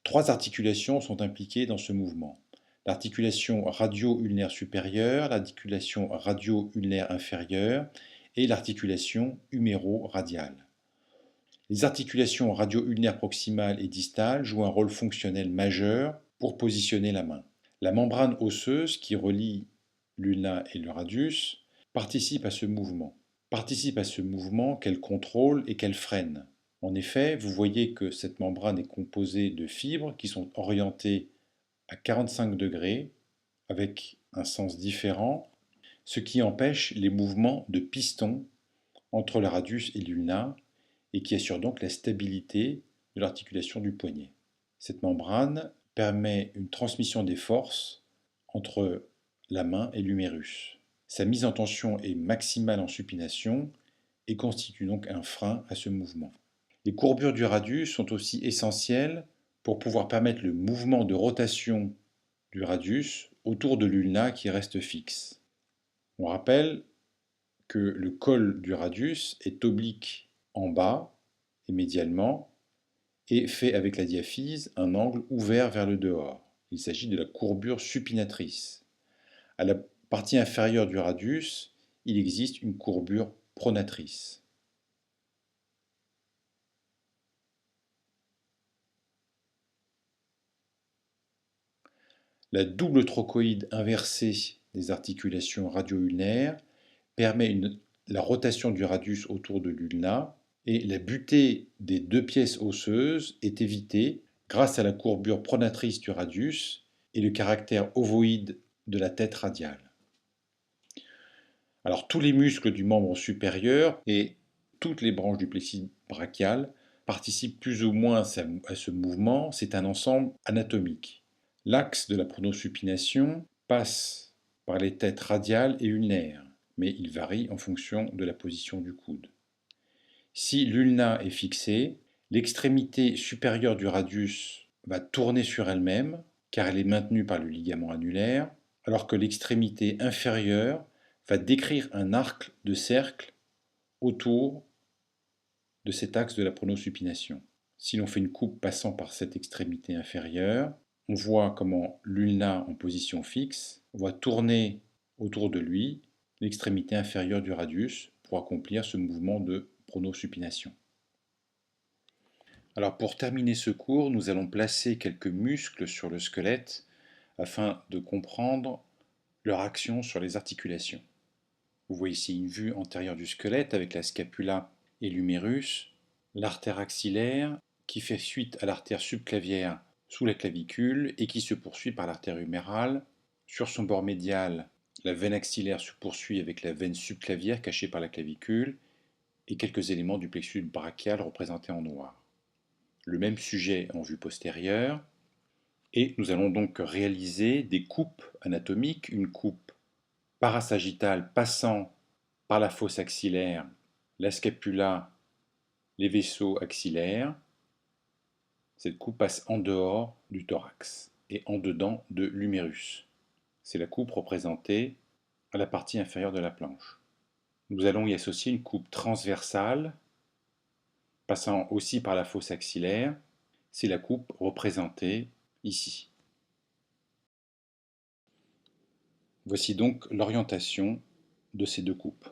3 articulations sont impliquées dans ce mouvement. L'articulation radio-ulnaire supérieure, l'articulation radio-ulnaire inférieure et l'articulation huméro-radiale. Les articulations radio-ulnaires proximales et distales jouent un rôle fonctionnel majeur pour positionner la main. La membrane osseuse qui relie l'ulna et le radius participe à ce mouvement. Qu'elle contrôle et qu'elle freine. En effet, vous voyez que cette membrane est composée de fibres qui sont orientées à 45 degrés avec un sens différent, ce qui empêche les mouvements de piston entre le radius et l'ulna et qui assure donc la stabilité de l'articulation du poignet. Cette membrane permet une transmission des forces entre la main et l'humérus. Sa mise en tension est maximale en supination et constitue donc un frein à ce mouvement. Les courbures du radius sont aussi essentielles pour pouvoir permettre le mouvement de rotation du radius autour de l'ulna qui reste fixe. On rappelle que le col du radius est oblique en bas et médialement et fait avec la diaphyse un angle ouvert vers le dehors. Il s'agit de la courbure supinatrice. À la partie inférieure du radius, il existe une courbure pronatrice. La double trochoïde inversée des articulations radio-ulnaires permet la rotation du radius autour de l'ulna et la butée des 2 pièces osseuses est évitée grâce à la courbure pronatrice du radius et le caractère ovoïde de la tête radiale. Alors tous les muscles du membre supérieur et toutes les branches du plexus brachial participent plus ou moins à ce mouvement, c'est un ensemble anatomique. L'axe de la pronosupination passe par les têtes radiales et ulnaires, mais il varie en fonction de la position du coude. Si l'ulna est fixée, l'extrémité supérieure du radius va tourner sur elle-même, car elle est maintenue par le ligament annulaire, alors que l'extrémité inférieure va décrire un arc de cercle autour de cet axe de la pronosupination. Si l'on fait une coupe passant par cette extrémité inférieure, on voit comment l'ulna en position fixe va tourner autour de lui l'extrémité inférieure du radius pour accomplir ce mouvement de pronosupination. Alors pour terminer ce cours, nous allons placer quelques muscles sur le squelette afin de comprendre leur action sur les articulations. Vous voyez ici une vue antérieure du squelette avec la scapula et l'humérus, l'artère axillaire qui fait suite à l'artère subclavière sous la clavicule et qui se poursuit par l'artère humérale. Sur son bord médial, la veine axillaire se poursuit avec la veine subclavière cachée par la clavicule et quelques éléments du plexus brachial représentés en noir. Le même sujet en vue postérieure. Et nous allons donc réaliser des coupes anatomiques, une coupe parasagittale passant par la fosse axillaire, la scapula, les vaisseaux axillaires. Cette coupe passe en dehors du thorax et en dedans de l'humérus. C'est la coupe représentée à la partie inférieure de la planche. Nous allons y associer une coupe transversale passant aussi par la fosse axillaire. C'est la coupe représentée ici. Voici donc l'orientation de ces deux coupes.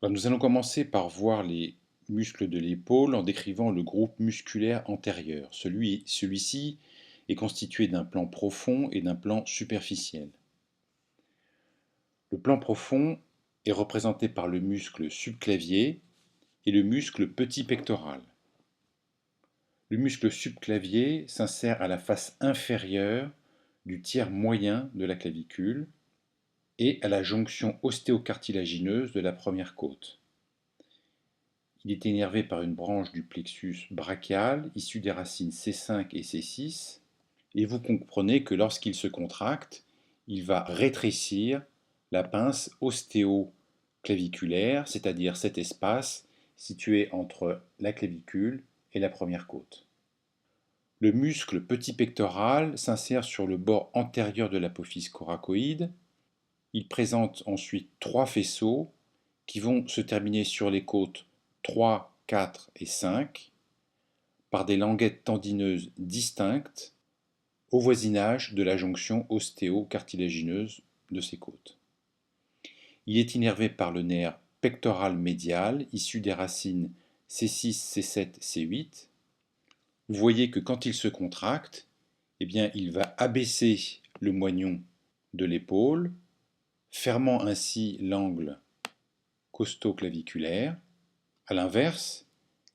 Alors nous allons commencer par voir les muscles de l'épaule en décrivant le groupe musculaire antérieur. Celui-ci est constitué d'un plan profond et d'un plan superficiel. Le plan profond est représenté par le muscle subclavier et le muscle petit pectoral. Le muscle subclavier s'insère à la face inférieure du tiers moyen de la clavicule et à la jonction ostéocartilagineuse de la première côte. Il est innervé par une branche du plexus brachial issue des racines C5 et C6, et vous comprenez que lorsqu'il se contracte, il va rétrécir la pince ostéoclaviculaire, c'est-à-dire cet espace situé entre la clavicule et la première côte. Le muscle petit pectoral s'insère sur le bord antérieur de l'apophyse coracoïde. Il présente ensuite trois faisceaux qui vont se terminer sur les côtes 3, 4 et 5 par des languettes tendineuses distinctes au voisinage de la jonction ostéocartilagineuse de ces côtes. Il est innervé par le nerf pectoral médial issu des racines C6, C7, C8. Vous voyez que quand il se contracte, eh bien, il va abaisser le moignon de l'épaule, fermant ainsi l'angle costoclaviculaire. A l'inverse,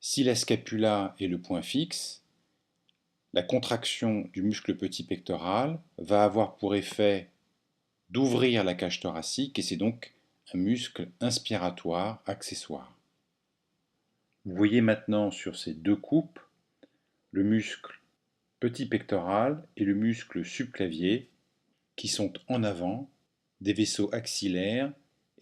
si la scapula est le point fixe, la contraction du muscle petit pectoral va avoir pour effet d'ouvrir la cage thoracique et c'est donc un muscle inspiratoire accessoire. Vous voyez maintenant sur ces deux coupes le muscle petit pectoral et le muscle subclavier qui sont en avant des vaisseaux axillaires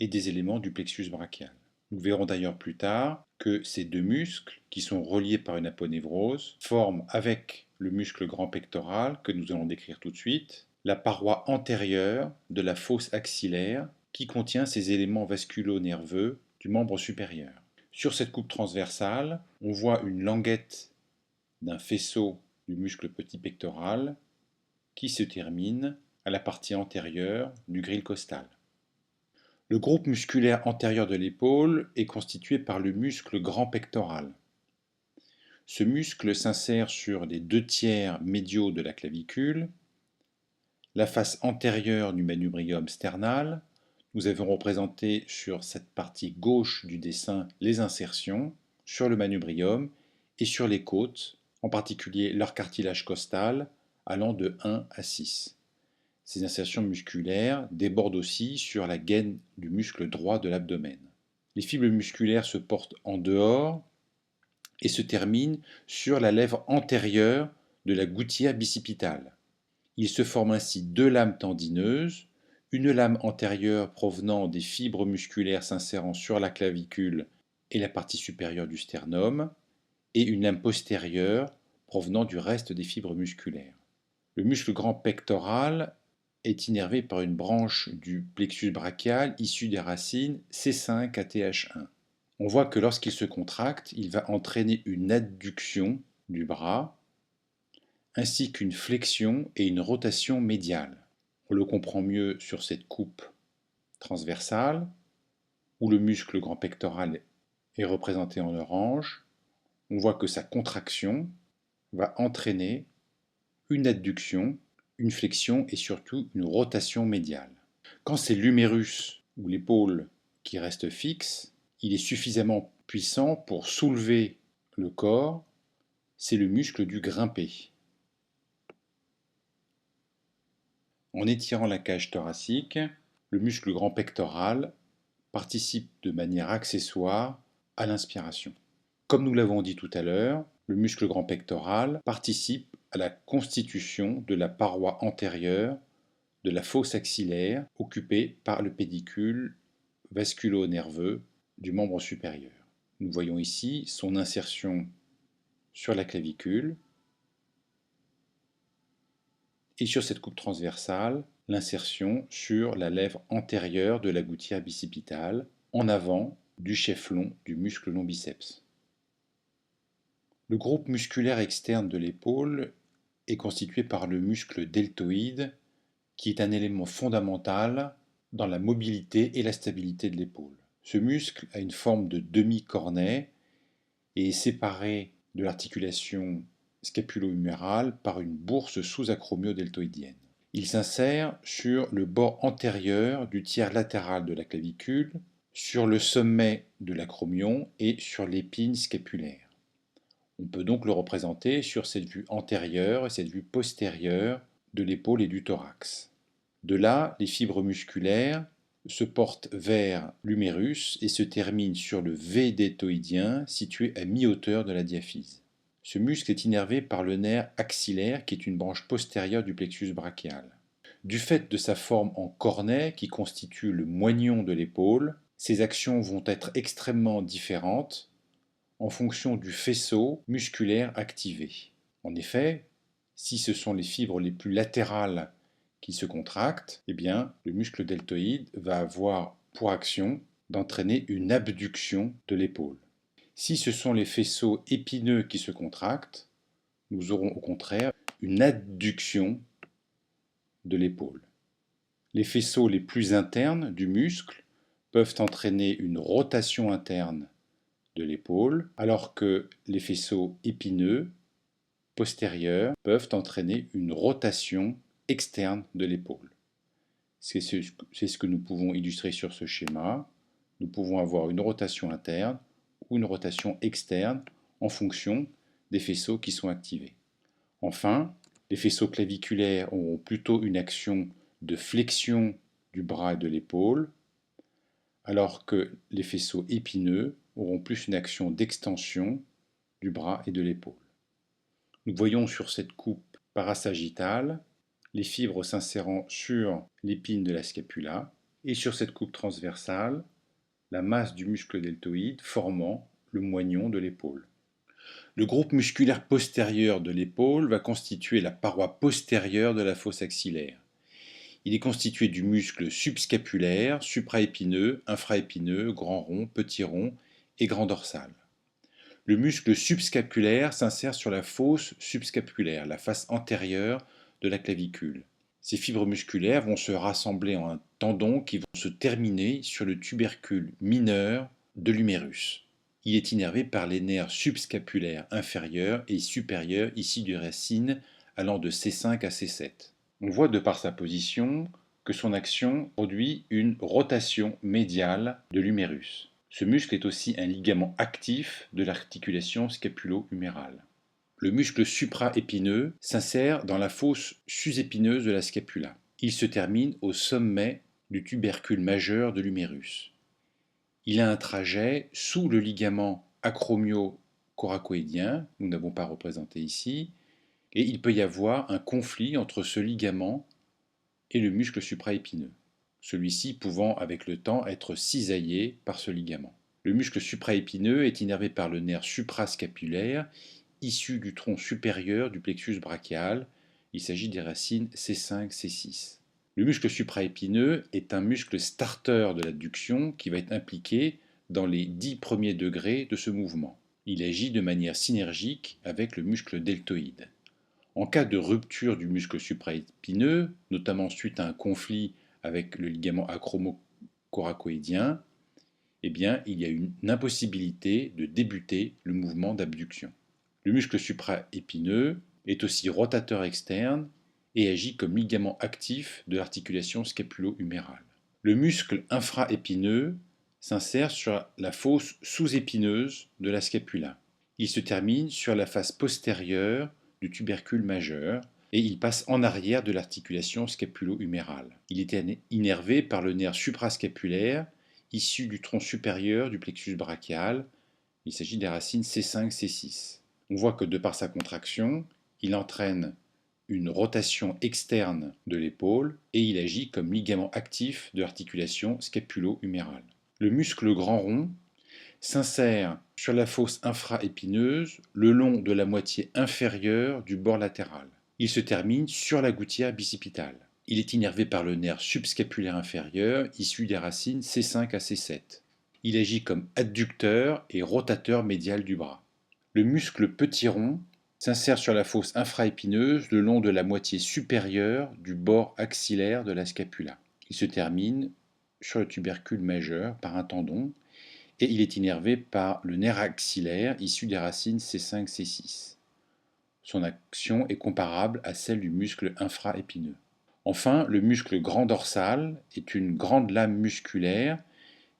et des éléments du plexus brachial. Nous verrons d'ailleurs plus tard que ces deux muscles, qui sont reliés par une aponévrose, forment avec le muscle grand pectoral, que nous allons décrire tout de suite, la paroi antérieure de la fosse axillaire qui contient ces éléments vasculo-nerveux du membre supérieur. Sur cette coupe transversale, on voit une languette d'un faisceau du muscle petit pectoral qui se termine à la partie antérieure du grille costal. Le groupe musculaire antérieur de l'épaule est constitué par le muscle grand pectoral. Ce muscle s'insère sur les 2/3 médiaux de la clavicule, la face antérieure du manubrium sternal. Nous avons représenté sur cette partie gauche du dessin les insertions sur le manubrium et sur les côtes, en particulier leur cartilage costal allant de 1 à 6. Ces insertions musculaires débordent aussi sur la gaine du muscle droit de l'abdomen. Les fibres musculaires se portent en dehors et se terminent sur la lèvre antérieure de la gouttière bicipitale. Il se forme ainsi deux lames tendineuses, une lame antérieure provenant des fibres musculaires s'insérant sur la clavicule et la partie supérieure du sternum, et une lame postérieure provenant du reste des fibres musculaires. Le muscle grand pectoral est innervé par une branche du plexus brachial issue des racines C5 à TH1. On voit que lorsqu'il se contracte, il va entraîner une adduction du bras, ainsi qu'une flexion et une rotation médiale. On le comprend mieux sur cette coupe transversale, où le muscle grand pectoral est représenté en orange. On voit que sa contraction va entraîner une adduction, une flexion et surtout une rotation médiale. Quand c'est l'humérus ou l'épaule qui reste fixe, il est suffisamment puissant pour soulever le corps, c'est le muscle du grimper. En étirant la cage thoracique, le muscle grand pectoral participe de manière accessoire à l'inspiration. Comme nous l'avons dit tout à l'heure, Le muscle grand pectoral participe à la constitution de la paroi antérieure de la fosse axillaire occupée par le pédicule vasculo-nerveux du membre supérieur. Nous voyons ici son insertion sur la clavicule et sur cette coupe transversale, l'insertion sur la lèvre antérieure de la gouttière bicipitale, en avant du chef-long du muscle long biceps. Le groupe musculaire externe de l'épaule est constitué par le muscle deltoïde, qui est un élément fondamental dans la mobilité et la stabilité de l'épaule. Ce muscle a une forme de demi-cornet et est séparé de l'articulation scapulo-humérale par une bourse sous-acromio-deltoïdienne. Il s'insère sur le bord antérieur du tiers latéral de la clavicule, sur le sommet de l'acromion et sur l'épine scapulaire. On peut donc le représenter sur cette vue antérieure et cette vue postérieure de l'épaule et du thorax. De là, les fibres musculaires se portent vers l'humérus et se terminent sur le V deltoïdien situé à mi-hauteur de la diaphyse. Ce muscle est innervé par le nerf axillaire qui est une branche postérieure du plexus brachial. Du fait de sa forme en cornet qui constitue le moignon de l'épaule, ses actions vont être extrêmement différentes en fonction du faisceau musculaire activé. En effet, si ce sont les fibres les plus latérales qui se contractent, eh bien, le muscle deltoïde va avoir pour action d'entraîner une abduction de l'épaule. Si ce sont les faisceaux épineux qui se contractent, nous aurons au contraire une adduction de l'épaule. Les faisceaux les plus internes du muscle peuvent entraîner une rotation interne de l'épaule, alors que les faisceaux épineux postérieurs peuvent entraîner une rotation externe de l'épaule. C'est ce que nous pouvons illustrer sur ce schéma. Nous pouvons avoir une rotation interne ou une rotation externe en fonction des faisceaux qui sont activés. Enfin, les faisceaux claviculaires auront plutôt une action de flexion du bras et de l'épaule, alors que les faisceaux épineux auront plus une action d'extension du bras et de l'épaule. Nous voyons sur cette coupe parasagittale les fibres s'insérant sur l'épine de la scapula et sur cette coupe transversale la masse du muscle deltoïde formant le moignon de l'épaule. Le groupe musculaire postérieur de l'épaule va constituer la paroi postérieure de la fosse axillaire. Il est constitué du muscle subscapulaire, supraépineux, infraépineux, grand rond, petit rond et grand dorsal. Le muscle subscapulaire s'insère sur la fosse subscapulaire, la face antérieure de la clavicule. Ces fibres musculaires vont se rassembler en un tendon qui va se terminer sur le tubercule mineur de l'humérus. Il est innervé par les nerfs subscapulaires inférieurs et supérieurs issus des racines allant de C5 à C7. On voit de par sa position que son action produit une rotation médiale de l'humérus. Ce muscle est aussi un ligament actif de l'articulation scapulo-humérale. Le muscle supraépineux s'insère dans la fosse sus-épineuse de la scapula. Il se termine au sommet du tubercule majeur de l'humérus. Il a un trajet sous le ligament acromio-coracoïdien, nous n'avons pas représenté ici, et il peut y avoir un conflit entre ce ligament et le muscle supraépineux, celui-ci pouvant avec le temps être cisaillé par ce ligament. Le muscle supraépineux est innervé par le nerf suprascapulaire issu du tronc supérieur du plexus brachial. Il s'agit des racines C5, C6. Le muscle supraépineux est un muscle starter de l'adduction qui va être impliqué dans les 10 premiers degrés de ce mouvement. Il agit de manière synergique avec le muscle deltoïde. En cas de rupture du muscle supraépineux, notamment suite à un conflit avec le ligament acromocoracoïdien, eh bien, il y a une impossibilité de débuter le mouvement d'abduction. Le muscle supraépineux est aussi rotateur externe et agit comme ligament actif de l'articulation scapulo-humérale. Le muscle infraépineux s'insère sur la fosse sous-épineuse de la scapula. Il se termine sur la face postérieure du tubercule majeur et il passe en arrière de l'articulation scapulo-humérale. Il est innervé par le nerf suprascapulaire issu du tronc supérieur du plexus brachial. Il s'agit des racines C5, C6. On voit que de par sa contraction, il entraîne une rotation externe de l'épaule et il agit comme ligament actif de l'articulation scapulo-humérale. Le muscle grand rond s'insère sur la fosse infraépineuse le long de la moitié inférieure du bord latéral. Il se termine sur la gouttière bicipitale. Il est innervé par le nerf subscapulaire inférieur issu des racines C5 à C7. Il agit comme adducteur et rotateur médial du bras. Le muscle petit rond s'insère sur la fosse infraépineuse le long de la moitié supérieure du bord axillaire de la scapula. Il se termine sur le tubercule majeur par un tendon et il est innervé par le nerf axillaire issu des racines C5-C6. Son action est comparable à celle du muscle infraépineux. Enfin, le muscle grand dorsal est une grande lame musculaire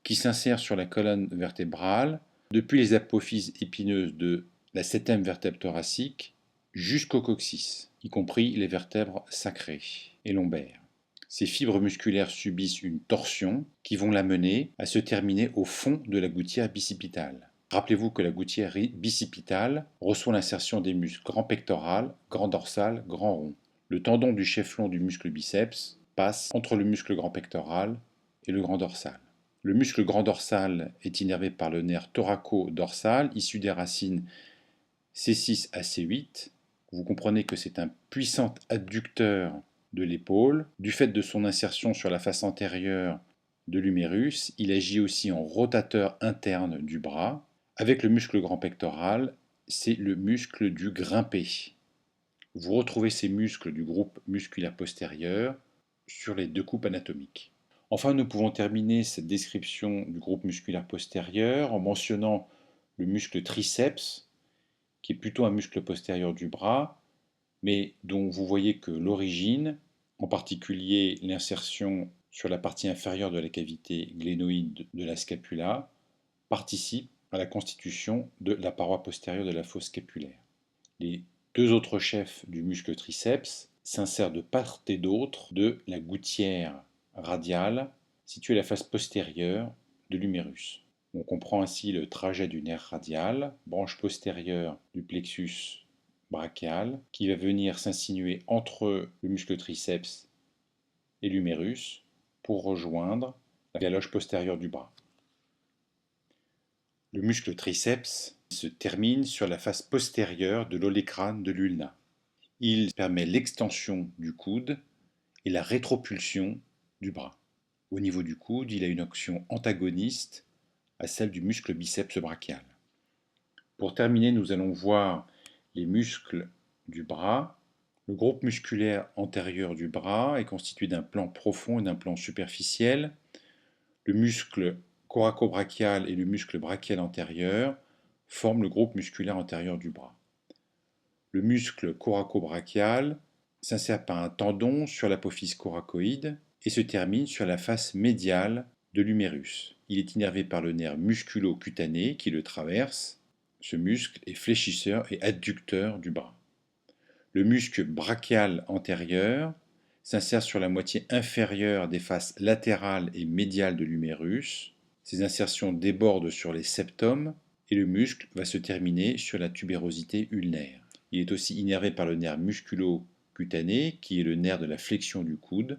qui s'insère sur la colonne vertébrale depuis les apophyses épineuses de la septième vertèbre thoracique jusqu'au coccyx, y compris les vertèbres sacrées et lombaires. Ces fibres musculaires subissent une torsion qui vont l'amener à se terminer au fond de la gouttière bicipitale. Rappelez-vous que la gouttière bicipitale reçoit l'insertion des muscles grand pectoral, grand dorsal, grand rond. Le tendon du chef-long du muscle biceps passe entre le muscle grand pectoral et le grand dorsal. Le muscle grand dorsal est innervé par le nerf thoraco-dorsal issu des racines C6 à C8. Vous comprenez que c'est un puissant adducteur de l'épaule. Du fait de son insertion sur la face antérieure de l'humérus, il agit aussi en rotateur interne du bras. Avec le muscle grand pectoral, c'est le muscle du grimpé. Vous retrouvez ces muscles du groupe musculaire postérieur sur les deux coupes anatomiques. Enfin, nous pouvons terminer cette description du groupe musculaire postérieur en mentionnant le muscle triceps, qui est plutôt un muscle postérieur du bras, mais dont vous voyez que l'origine, en particulier l'insertion sur la partie inférieure de la cavité glénoïde de la scapula, participe à la constitution de la paroi postérieure de la fosse scapulaire. Les deux autres chefs du muscle triceps s'insèrent de part et d'autre de la gouttière radiale située à la face postérieure de l'humérus. On comprend ainsi le trajet du nerf radial, branche postérieure du plexus brachial, qui va venir s'insinuer entre le muscle triceps et l'humérus pour rejoindre la loge postérieure du bras. Le muscle triceps se termine sur la face postérieure de l'olécrane de l'ulna. Il permet l'extension du coude et la rétropulsion du bras. Au niveau du coude, il a une action antagoniste à celle du muscle biceps brachial. Pour terminer, nous allons voir les muscles du bras. Le groupe musculaire antérieur du bras est constitué d'un plan profond et d'un plan superficiel. Le muscle coracobrachial et le muscle brachial antérieur forment le groupe musculaire antérieur du bras. Le muscle coracobrachial s'insère par un tendon sur l'apophyse coracoïde et se termine sur la face médiale de l'humérus. Il est innervé par le nerf musculo-cutané qui le traverse. Ce muscle est fléchisseur et adducteur du bras. Le muscle brachial antérieur s'insère sur la moitié inférieure des faces latérales et médiales de l'humérus. Ces insertions débordent sur les septums et le muscle va se terminer sur la tubérosité ulnaire. Il est aussi innervé par le nerf musculo-cutané qui est le nerf de la flexion du coude.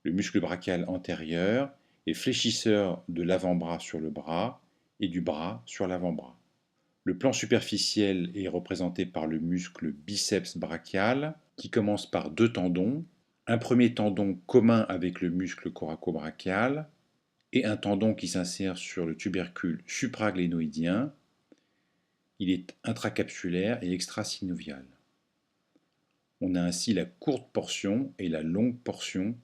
Le muscle brachial antérieur est fléchisseur de l'avant-bras sur le bras et du bras sur l'avant-bras. Le plan superficiel est représenté par le muscle biceps brachial qui commence par deux tendons, un premier tendon commun avec le muscle coracobrachial et un tendon qui s'insère sur le tubercule supraglénoïdien. Il est intracapsulaire et extrasynovial. On a ainsi la courte portion et la longue portion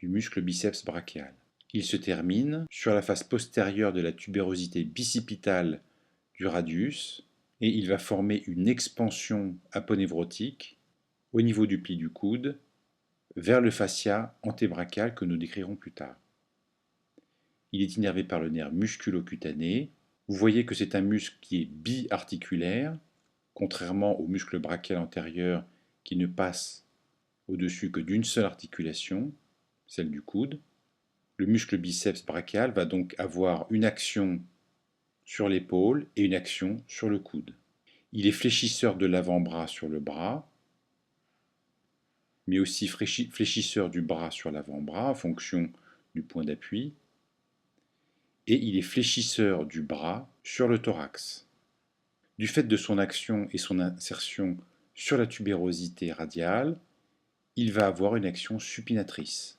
du muscle biceps brachial. Il se termine sur la face postérieure de la tubérosité bicipitale du radius et il va former une expansion aponévrotique au niveau du pli du coude vers le fascia antébrachial que nous décrirons plus tard. Il est innervé par le nerf musculo-cutané. Vous voyez que c'est un muscle qui est biarticulaire, contrairement au muscle brachial antérieur qui ne passe au-dessus que d'une seule articulation, celle du coude. Le muscle biceps brachial va donc avoir une action sur l'épaule et une action sur le coude. Il est fléchisseur de l'avant-bras sur le bras, mais aussi fléchisseur du bras sur l'avant-bras en fonction du point d'appui. Et il est fléchisseur du bras sur le thorax. Du fait de son action et son insertion sur la tubérosité radiale, il va avoir une action supinatrice.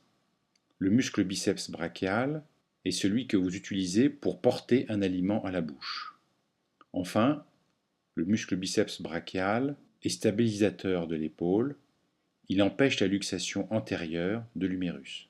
Le muscle biceps brachial est celui que vous utilisez pour porter un aliment à la bouche. Enfin, le muscle biceps brachial est stabilisateur de l'épaule. Il empêche la luxation antérieure de l'humérus.